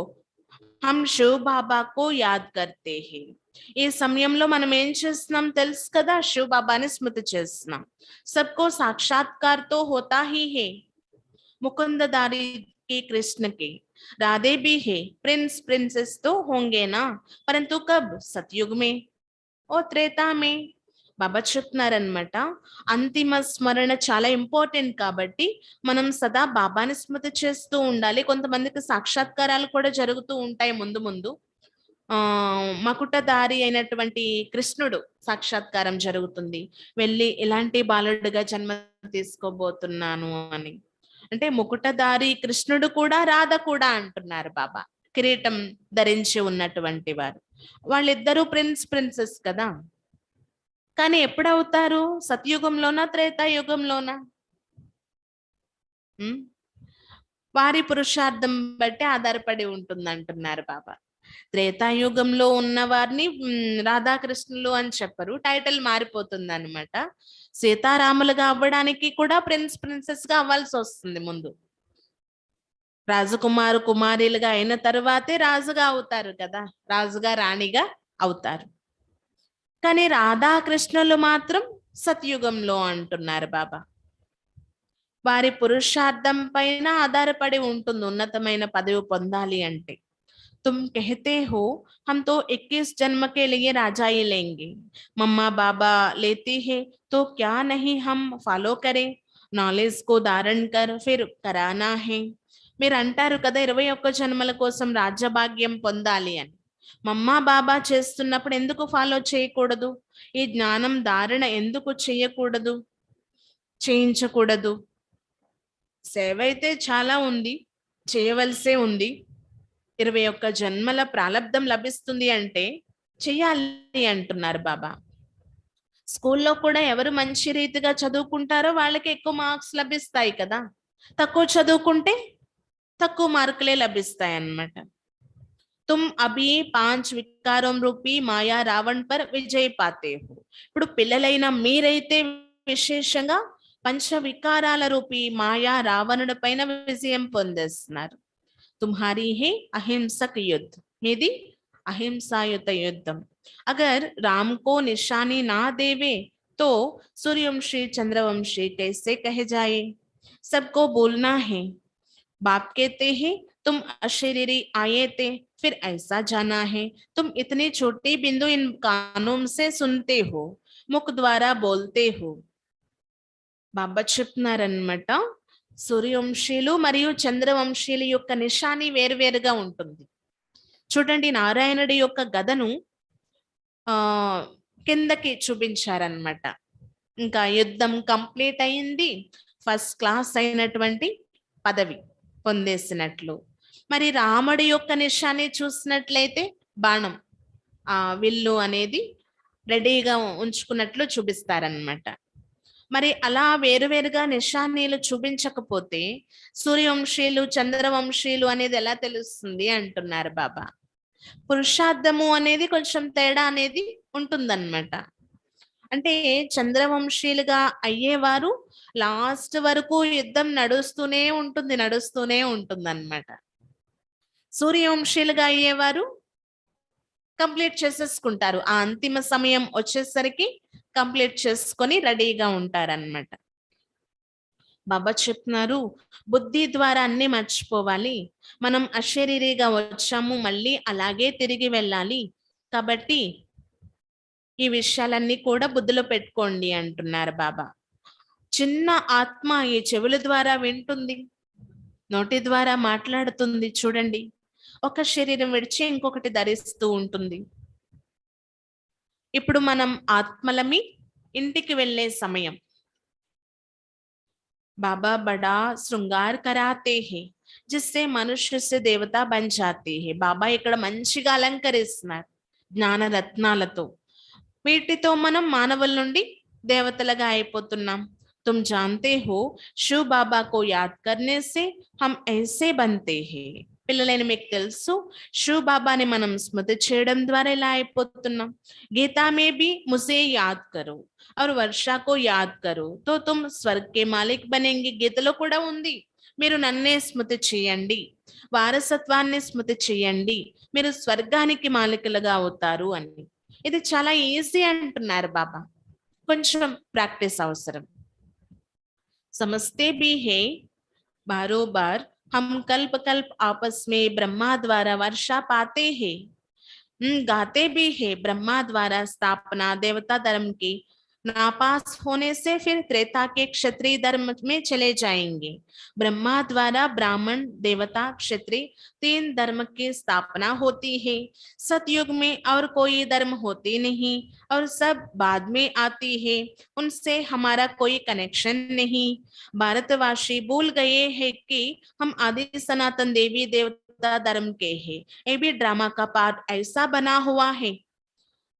S1: హమ్ శివ్ బాబా కో యాద్ కర్తే హే. ఈ సమయంలో మనం ఏం చేస్తున్నాం తెలుసు కదా, శివ్ బాబాని స్మృతి చేస్తున్నాం. సబ్కో సాక్షాత్కార్ తో హోతా హీ హే, ముకుందదారి की कृष्ण के, राधे भी है, प्रिंस प्रिंसेस तो होंगे ना, परंतु कब? सतयुग में और त्रेता में. బాబా చెప్తున్నారనమాట, అంతిమ స్మరణ చాలా ఇంపార్టెంట్ కాబట్టి మనం సదా బాబాని స్మృతి చేస్తూ ఉండాలి. కొంతమందికి సాక్షాత్కారాలు కూడా జరుగుతూ ఉంటాయి ముందు ముందు. మకుటధారి అయినటువంటి కృష్ణుడు సాక్షాత్కారం జరుగుతుంది, వెళ్ళి ఇలాంటి బాలుడిగా జన్మ తీసుకోబోతున్నాను అని. అంటే ముకుటధారి కృష్ణుడు కూడా రాధ కూడా అంటున్నారు బాబా, కిరీటం ధరించి ఉన్నటువంటి వారు. వాళ్ళిద్దరూ ప్రిన్సెస్ కదా. కానీ ఎప్పుడవుతారు? సత్యుగంలోనా త్రేతాయుగంలోనా? వారి పురుషార్థం బట్టి ఆధారపడి ఉంటుంది అంటున్నారు బాబా. త్రేతాయుగంలో ఉన్న వారిని రాధాకృష్ణులు అని చెప్పరు, టైటిల్ మారిపోతుంది అనమాట. సీతారాములుగా అవ్వడానికి కూడా ప్రిన్సెస్ గా అవ్వాల్సి వస్తుంది ముందు. రాజకుమారు కుమారులుగా అయిన తర్వాతే రాజుగా అవుతారు కదా, రాజుగా రాణిగా అవుతారు. కానీ రాధాకృష్ణులు మాత్రం సత్యుగంలో అంటున్నారు బాబా. వారి పురుషార్థం పైన ఆధారపడి ఉంటుంది ఉన్నతమైన పదవి పొందాలి అంటే. तुम कहते हो हम तो 21 जन्म के लिए राजा ही लेंगे, मम्मा बाबा लेते हैं तो क्या नहीं हम फॉलो करें, नॉलेज को धारण कर फिर कराना है. మీరు అంటారు కదా 21 జన్మల కోసం రాజ్యభాగ్యం పొందాలి అని. మమ్మా బాబా చేస్తున్నప్పుడు ఎందుకు ఫాలో చేయకూడదు? ఈ జ్ఞానం ధారణ ఎందుకు చేయకూడదు, చేయించకూడదు? సేవ అయితే చాలా ఉంది, చేయవలసే ఉంది. 21 జన్మల ప్రాలబ్ధం లభిస్తుంది అంటే చెయ్యాలి అంటున్నారు బాబా. స్కూల్లో కూడా ఎవరు మంచి రీతిగా చదువుకుంటారో వాళ్ళకి ఎక్కువ మార్క్స్ లభిస్తాయి కదా, తక్కువ చదువుకుంటే తక్కువ మార్కులే లభిస్తాయి అన్నమాట. తుమ్ అభి 5 వికారం రూపీ మాయా రావణ్ పర్ విజయ్ పాతే హో. ఇప్పుడు పిల్లలైన మీరైతే విశేషంగా పంచ వికారాల రూపీ మాయా రావణుడి పైన విజయం పొందేస్తున్నారు. तुम्हारी है अहिंसक युद्ध, मेरी अहिंसायुत युद्धम. अगर राम को निशानी ना देवे तो सूर्यवंशी चंद्रवंशी कैसे कहे जाए? सबको बोलना है. बाप कहते हैं तुम अशरीरी आए थे, फिर ऐसा जाना है. तुम इतनी छोटी बिंदु इन कानों से सुनते हो, मुख द्वारा बोलते हो. बाबा చెప్తున్నారన్నమాట, సూర్యవంశీయులు మరియు చంద్రవంశీయుల యొక్క నిశాని వేరువేరుగా ఉంటుంది. చూడండి, నారాయణుడి యొక్క గదను కిందకి చూపించారనమాట. ఇంకా యుద్ధం కంప్లీట్ అయింది, ఫస్ట్ క్లాస్ అయినటువంటి పదవి పొందేసినట్లు. మరి రాముడి యొక్క నిశాని చూసినట్లయితే బాణం, విల్లు అనేది రెడీగా ఉంచుకున్నట్లు చూపిస్తారనమాట. మరి అలా వేరువేరుగా నిశానీలు చూపించకపోతే సూర్యవంశీయులు చంద్రవంశీయులు అనేది ఎలా తెలుస్తుంది అంటున్నారు బాబా. పురుషార్థము అనేది కొంచెం తేడా అనేది ఉంటుందన్నమాట. అంటే చంద్రవంశీలుగా అయ్యేవారు లాస్ట్ వరకు యుద్ధం నడుస్తూనే ఉంటుందన్నమాట. సూర్యవంశీలుగా అయ్యేవారు కంప్లీట్ చేసేసుకుంటారు. ఆ అంతిమ సమయం వచ్చేసరికి కంప్లీట్ చేసుకొని రెడీగా ఉంటారన్నమాట. బాబా చెప్తున్నారు, బుద్ధి ద్వారా అన్ని మర్చిపోవాలి. మనం అశరీరిగా వచ్చాము, మళ్ళీ అలాగే తిరిగి వెళ్ళాలి. కాబట్టి ఈ విషయాలన్నీ కూడా బుద్ధిలో పెట్టుకోండి అంటున్నారు బాబా. చిన్న ఆత్మ ఈ చెవుల ద్వారా వింటుంది, నోటి ద్వారా మాట్లాడుతుంది. చూడండి, ఒక శరీరం విడిచి ఇంకొకటి ధరిస్తూ ఉంటుంది. ఇప్పుడు మనం ఆత్మలమి ఇంటికి వెళ్ళే సమయం. बाबा बड़ा श्रृंगार कराते हैं जिससे मनुष्य से देवता बन जाते हैं. బాబా ఇక్కడ మంచిగా అలంకరిస్తున్నారు జ్ఞాన రత్నాలతో. వీటితో మనం మానవుల నుండి దేవతలుగా అయిపోతున్నాం. तुम जानते हो शिव बाबा को याद करने से हम ऐसे बनते हैं. పిల్లలైన మీకు తెలుసు, శివ్ బాబాని మనం స్మృతి చేయడం ద్వారా ఇలా అయిపోతున్నాం. గీతా మే బి ముసే యాద్ కరో और वर्षा को याद करो तो तुम स्वर्ग के मालिक बनेंगे. గీతలో కూడా ఉంది, మీరు నన్నే స్మృతి చేయండి, వారసత్వాన్ని స్మృతి చేయండి, మీరు స్వర్గానికి మాలికలుగా అవుతారు అని. ఇది చాలా ఈజీ అంటున్నారు బాబా, కొంచెం ప్రాక్టీస్ అవసరం. समझते भी है बारो बार हम कल्प कल्प आपस में ब्रह्मा द्वारा वर्षा पाते हैं. गाते भी है ब्रह्मा द्वारा स्थापना देवता धर्म की नापास होने से फिर त्रेता के क्षत्रिय धर्म में चले जाएंगे. ब्रह्मा द्वारा ब्राह्मण देवता क्षत्रिय 3 धर्म की स्थापना होती है. सतयुग में और कोई धर्म होती नहीं और सब बाद में आती है, उनसे हमारा कोई कनेक्शन नहीं. भारतवासी भूल गए हैं कि हम आदि सनातन देवी देवता धर्म के हैं. ये भी ड्रामा का पार्ट ऐसा बना हुआ है.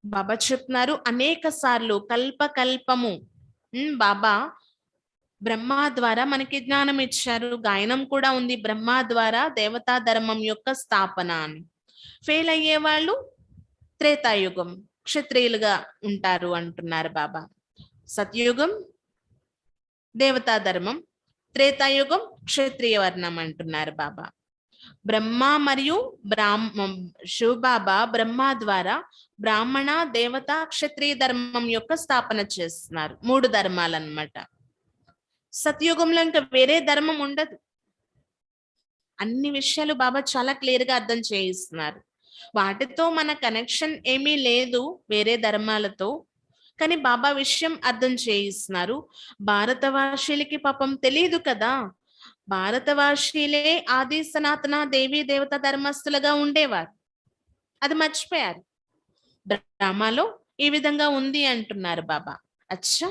S1: బాబా చెప్తున్నారు, అనేక సార్లు కల్పకల్పము బాబా బ్రహ్మ ద్వారా మనకి జ్ఞానం ఇచ్చారు. గాయనం కూడా ఉంది, బ్రహ్మ ద్వారా దేవతా ధర్మం యొక్క స్థాపన అని. ఫెయిల్ అయ్యే వాళ్ళు త్రేతాయుగం క్షత్రియులుగా ఉంటారు అంటున్నారు బాబా. సత్యుగం దేవతా ధర్మం, త్రేతాయుగం క్షత్రియ వర్ణం అంటున్నారు బాబా. బ్రహ్మ మరియు శివ్ బాబా బ్రహ్మ ద్వారా బ్రాహ్మణ దేవత క్షత్రియ ధర్మం యొక్క స్థాపన చేస్తున్నారు. 3 ధర్మాలు అన్నమాట. సత్యుగంలో ఇంకా వేరే ధర్మం ఉండదు. అన్ని విషయాలు బాబా చాలా క్లియర్ గా అర్థం చేయిస్తున్నారు. వాటితో మన కనెక్షన్ ఏమీ లేదు వేరే ధర్మాలతో, కానీ బాబా విషయం అర్థం చేయిస్తున్నారు. భారతవాసీలకి పాపం తెలియదు కదా, భారతవాసీలే ఆది సనాతన దేవీ దేవత ధర్మస్థులుగా ఉండేవారు, అది మర్చిపోయారు. డ్రామాలో ఈ విధంగా ఉంది అంటున్నారు బాబా. అచ్చా,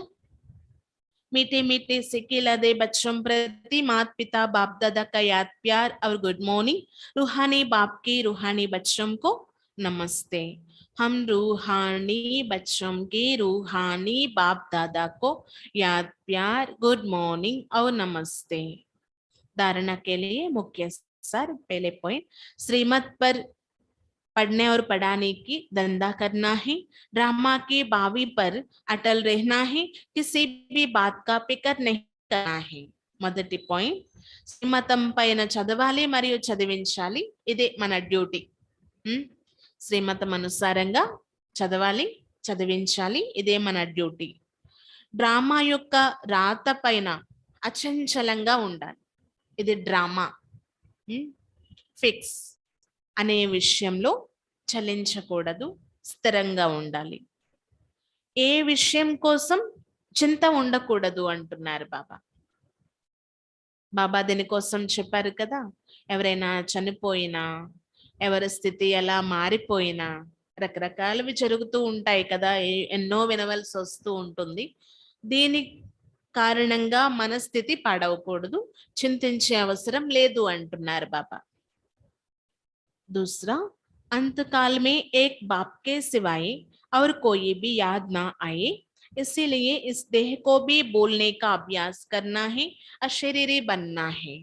S1: मीठे मीठे सिकिल दे बच्चों प्रति माता पिता बाप दादा का याद प्यार और गुड मॉर्निंग. रूहानी बाप की रूहानी बच्चों को नमस्ते. हम रूहानी बच्चों की रूहानी बाप दादा को याद प्यार गुड मॉर्निंग और नमस्ते. धारणा के लिए मुख्य सार. पहले पॉइंट, श्रीमत पर पढ़ने और पढ़ाने की धंधा करना है. ड्रामा की बावी पर अटल रहना है, किसी भी बात का फिक्र नहीं करना है. మొదటి పాయింట్, శ్రీమతం పైన చదవాలి మరియు చదివించాలి, ఇదే మన డ్యూటీ. శ్రీమతం అనుసారంగా చదవాలి, చదివించాలి, ఇదే మన డ్యూటీ. డ్రామా యొక్క రాత పైన అచంచలంగా ఉండాలి, ఇది డ్రామా. ఫిక్స్ అనే విషయంలో చలించకూడదు, స్థిరంగా ఉండాలి. ఏ విషయం కోసం చింత ఉండకూడదు అంటున్నారు బాబా. బాబా దీనికోసం చెప్పారు కదా, ఎవరైనా చనిపోయినా, ఎవరి స్థితి ఎలా మారిపోయినా, రకరకాలవి జరుగుతూ ఉంటాయి కదా, ఎన్నో వినవలసి వస్తూ ఉంటుంది. దీని కారణంగా మన స్థితి పాడవకూడదు, చింతించే అవసరం లేదు అంటున్నారు బాబా. दूसरा, अंतकाल में एक बाप के सिवाय और कोई भी याद ना आए, इसीलिए इस देह को भी बोलने का अभ्यास करना है, अशरीरी बनना है.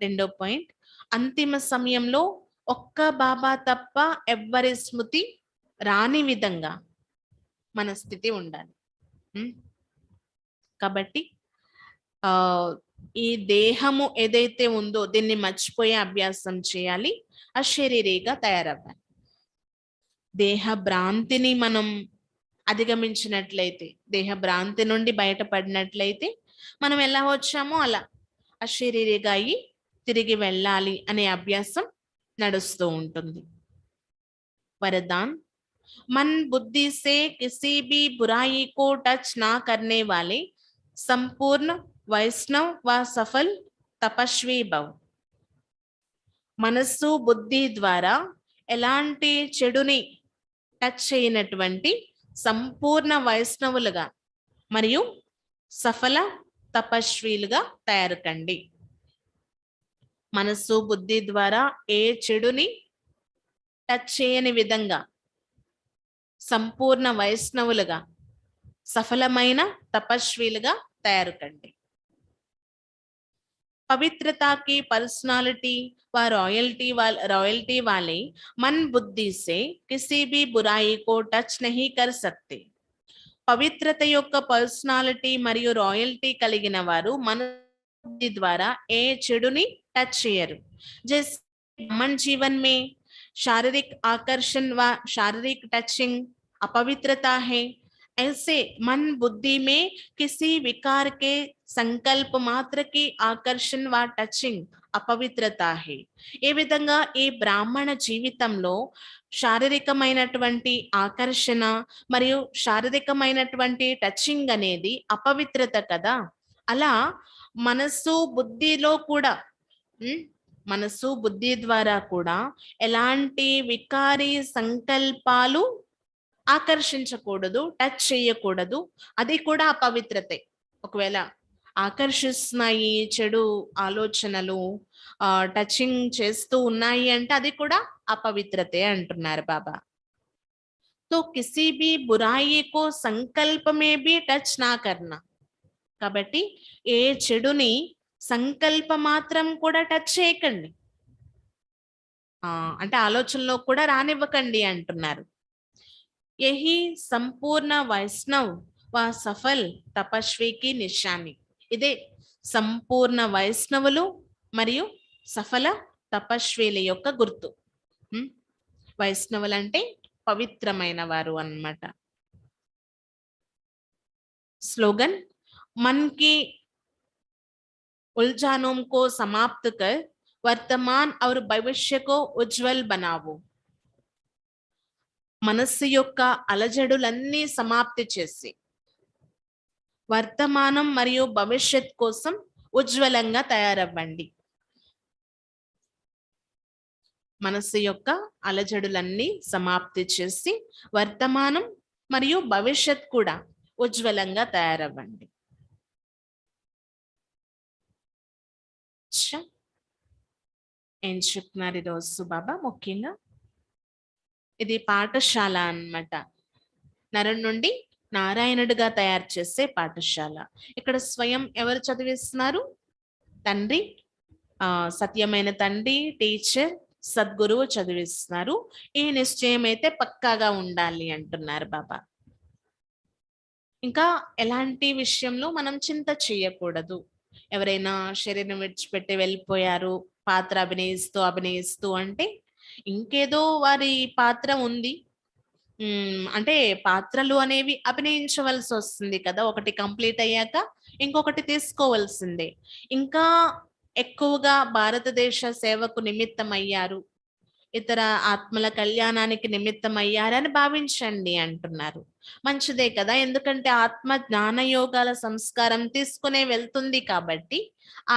S1: రెండో పాయింట్, అంతిమ సమయంలో ఒక్క బాబా తప్ప ఎవ్వరి స్మృతి రాని విధంగా మన స్థితి ఉండాలి. కాబట్టి ఈ దేహము ఏదైతే ఉందో దీన్ని మర్చిపోయే అభ్యాసం చేయాలి, అశరీరిగా తయారవ్వాలి. దేహ భ్రాంతిని మనం అధిగమించినట్లయితే, దేహ భ్రాంతి నుండి బయటపడినట్లయితే మనం ఎలా వచ్చామో అలా అశరీరిగా అయ్యి తిరిగి వెళ్ళాలి అనే అభ్యాసం నడుస్తూ ఉంటుంది. वरदान, मन बुद्धि से किसी भी बुराई को टच ना करने वाले संपूर्ण वैष्णव व सफल तपस्वी भव. మనస్సు బుద్ధి ద్వారా ఎలాంటి చెడుని టచ్ చేయనటువంటి సంపూర్ణ వైష్ణవులుగా మరియు సఫల తపస్వీలుగా తయారు కండి. మనస్సు బుద్ధి ద్వారా ఏ చెడుని టచ్ చేయని విధంగా సంపూర్ణ వైష్ణవులుగా సఫలమైన తపస్వీలుగా తయారు కండి. पवित्रता की पर्सनालिटी व रॉयल्टी वाले मन बुद्धि से किसी भी बुराई को टच नहीं कर सकते. పవిత్రత యొక్క పర్సనాలిటీ మరియు రాయల్టీ కలిగిన వారు మన బుద్ధి ద్వారా ఏ చెడుని టచ్ చేయరు. जैसे मन जीवन में शारीरिक आकर्षण व शारीरिक टचिंग अपवित्रता है, ऐसे मन बुद्धि में किसी विकार के संकल्प मात्र की आकर्षण व टचिंग అపవిత్రత హే. ఏ విధంగా ఈ బ్రాహ్మణ జీవితంలో శారీరకమైనటువంటి ఆకర్షణ మరియు శారీరకమైనటువంటి టచింగ్ అనేది అపవిత్రత కదా, అలా మనస్సు బుద్ధిలో కూడా మనస్సు బుద్ధి ద్వారా కూడా ఎలాంటి వికారి సంకల్పాలు ఆకర్షించకూడదు, టచ్ చేయకూడదు, అది కూడా అపవిత్రతే. ఒకవేళ ఆకర్షిస్తున్నాయి చెడు ఆలోచనలు, టచింగ్ చేస్తూ ఉన్నాయి అంటే అది కూడా అపవిత్రతే అంటున్నారు బాబా. तो किसी भी बुराई को संकल्प में भी टच ना करना. కాబట్టి ఏ చెడుని సంకల్ప మాత్రం కూడా టచ్ చేయకండి, అంటే ఆలోచనలో కూడా రానివ్వకండి అంటున్నారు. యహి సంపూర్ణ వైష్ణవ్ వ సఫల్ తపస్వికి నిశాని. ఇదే సంపూర్ణ వైష్ణవులు మరియు సఫల తపస్విల యొక్క గుర్తు. వైష్ణవులు అంటే పవిత్రమైన వారు అన్నమాట. స్లోగన్, मन की उलझनों को समाप्त कर वर्तमान और भविष्य को उज्जवल बनाओ. మనస్సు యొక్క అలజడులన్నీ సమాప్తి చేసి వర్తమానం మరియు భవిష్యత్ కోసం ఉజ్వలంగా తయారవ్వండి. మనస్సు యొక్క అలజడులన్నీ సమాప్తి చేసి వర్తమానం మరియు భవిష్యత్ కూడా ఉజ్వలంగా తయారవ్వండి. ఏం చెప్తున్నారు ఈరోజు బాబా? ముఖ్యంగా ఇది పాఠశాల అన్నమాట. నరం నుండి నారాయణుడిగా తయారు చేసే పాఠశాల. ఇక్కడ స్వయం ఎవరు చదివిస్తున్నారు? తండ్రి, సత్యమైన తండ్రి, టీచర్, సద్గురువు చదివిస్తున్నారు. ఈ నిశ్చయం అయితే పక్కాగా ఉండాలి అంటున్నారు బాబా. ఇంకా ఎలాంటి విషయంలో మనం చింత చేయకూడదు. ఎవరైనా శరీరం విడిచిపెట్టి వెళ్ళిపోయారు పాత్ర అభినయిస్తూ అంటే ఇంకేదో వారి పాత్ర ఉంది, అంటే పాత్రలు అనేవి అభినయించవలసి వస్తుంది కదా, ఒకటి కంప్లీట్ అయ్యాక ఇంకొకటి తీసుకోవాల్సిందే. ఇంకా ఎక్కువగా భారతదేశ సేవకు నిమిత్తం అయ్యారు, ఇతర ఆత్మల కళ్యాణానికి నిమిత్తం అయ్యారని భావించండి అంటున్నారు. మంచిదే కదా, ఎందుకంటే ఆత్మ జ్ఞానయోగాల సంస్కారం తీసుకునే వెళ్తుంది కాబట్టి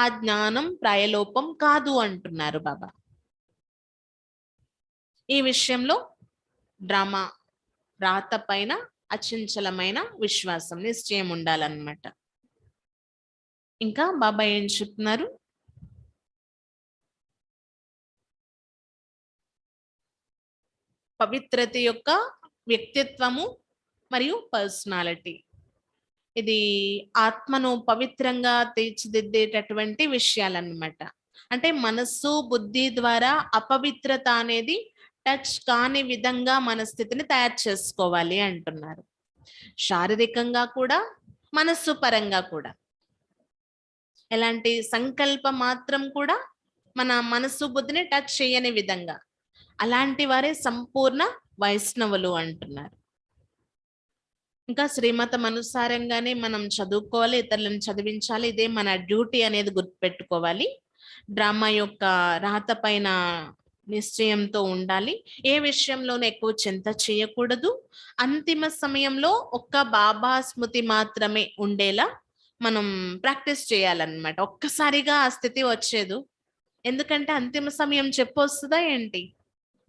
S1: ఆ జ్ఞానం ప్రాయలోపం కాదు అంటున్నారు బాబా. ఈ విషయంలో డ్రామా రాత పైన అచంచలమైన విశ్వాసం, నిశ్చయం ఉండాలన్నమాట. ఇంకా బాబా ఏం చెప్తున్నారు? పవిత్రత యొక్క వ్యక్తిత్వము మరియు పర్సనాలిటీ, ఇది ఆత్మను పవిత్రంగా తీర్చిదిద్దేటటువంటి విషయాలన్నమాట. అంటే మనస్సు బుద్ధి ద్వారా అపవిత్రత అనేది టచ్ కాని విధంగా మన స్థితిని తయారు చేసుకోవాలి అంటున్నారు. శారీరకంగా కూడా మనస్సు పరంగా కూడా ఎలాంటి సంకల్పం మాత్రం కూడా మన మనస్సు బుద్ధిని టచ్ చేయని విధంగా అలాంటి వారే సంపూర్ణ వైష్ణవులు అంటున్నారు. ఇంకా శ్రీమతం అనుసారంగానే మనం చదువుకోవాలి, ఇతరులను చదివించాలి. ఇదే మన డ్యూటీ అనేది గుర్తుపెట్టుకోవాలి. డ్రామా యొక్క రాత పైన నిశ్చయంతో ఉండాలి. ఏ విషయంలోనూ ఎక్కువ చింత చేయకూడదు. అంతిమ సమయంలో ఒక్క బాబా స్మృతి మాత్రమే ఉండేలా మనం ప్రాక్టీస్ చేయాలన్నమాట. ఒక్కసారిగా ఆ స్థితి వచ్చేదు. ఎందుకంటే అంతిమ సమయం చెప్పొస్తుందా ఏంటి?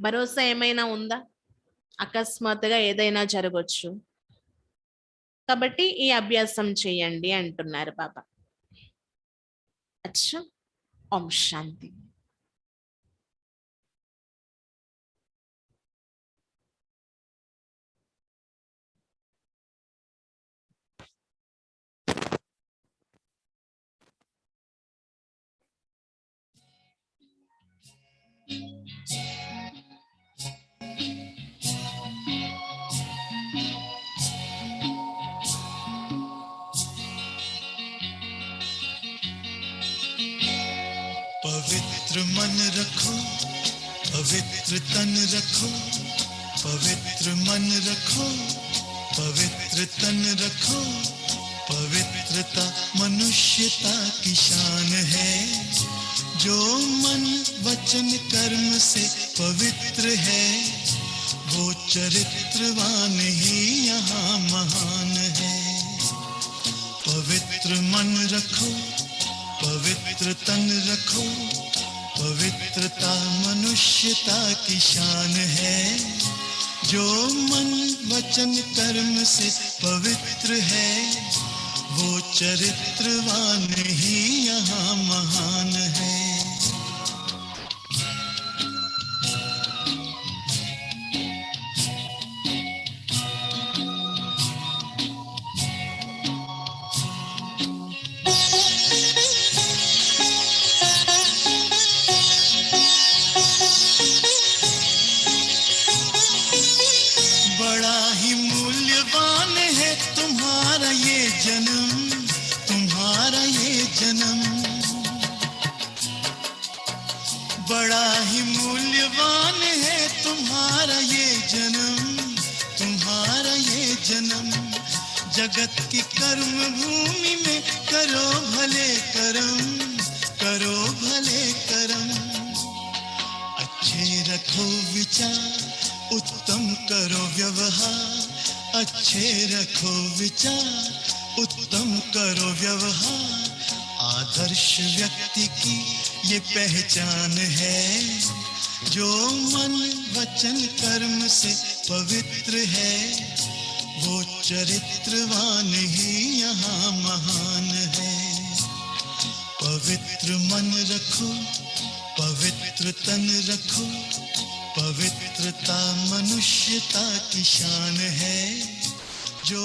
S1: భరోసా ఏమైనా ఉందా? అకస్మాత్తుగా ఏదైనా జరగొచ్చు. కాబట్టి ఈ అభ్యాసం చేయండి అంటున్నారు బాబా. అచ్చా, ఓం శాంతి.
S2: पवित्र मन रखो, पवित्र तन रखो, पवित्र मन रखो, पवित्र तन रखो। पवित्रता मनुष्यता की शान है। जो मन वचन कर्म से पवित्र है, वो चरित्रवान ही यहाँ महान है। पवित्र मन रखो, पवित्र तन रखो, पवित्रता मनुष्यता की शान है। जो मन वचन कर्म से पवित्र है, वो चरित्रवान ही यहाँ महान है। बड़ा ही मूल्यवान है तुम्हारा ये जन्म, तुम्हारा ये जन्म। बड़ा ही मूल्यवान है तुम्हारा ये जन्म, तुम्हारा ये जन्म। जगत की कर्म भूमि में करो भले कर्म, करो भले कर्म। अच्छे रखो विचार, उत्तम करो व्यवहार। अच्छे रखो विचार, उत्तम करो व्यवहार। आदर्श व्यक्ति की ये पहचान है। जो मन वचन कर्म से पवित्र है, वो चरित्रवान ही यहाँ महान है। पवित्र मन रखो, पवित्र तन रखो, पवित्रता मनुष्यता की शान है। जो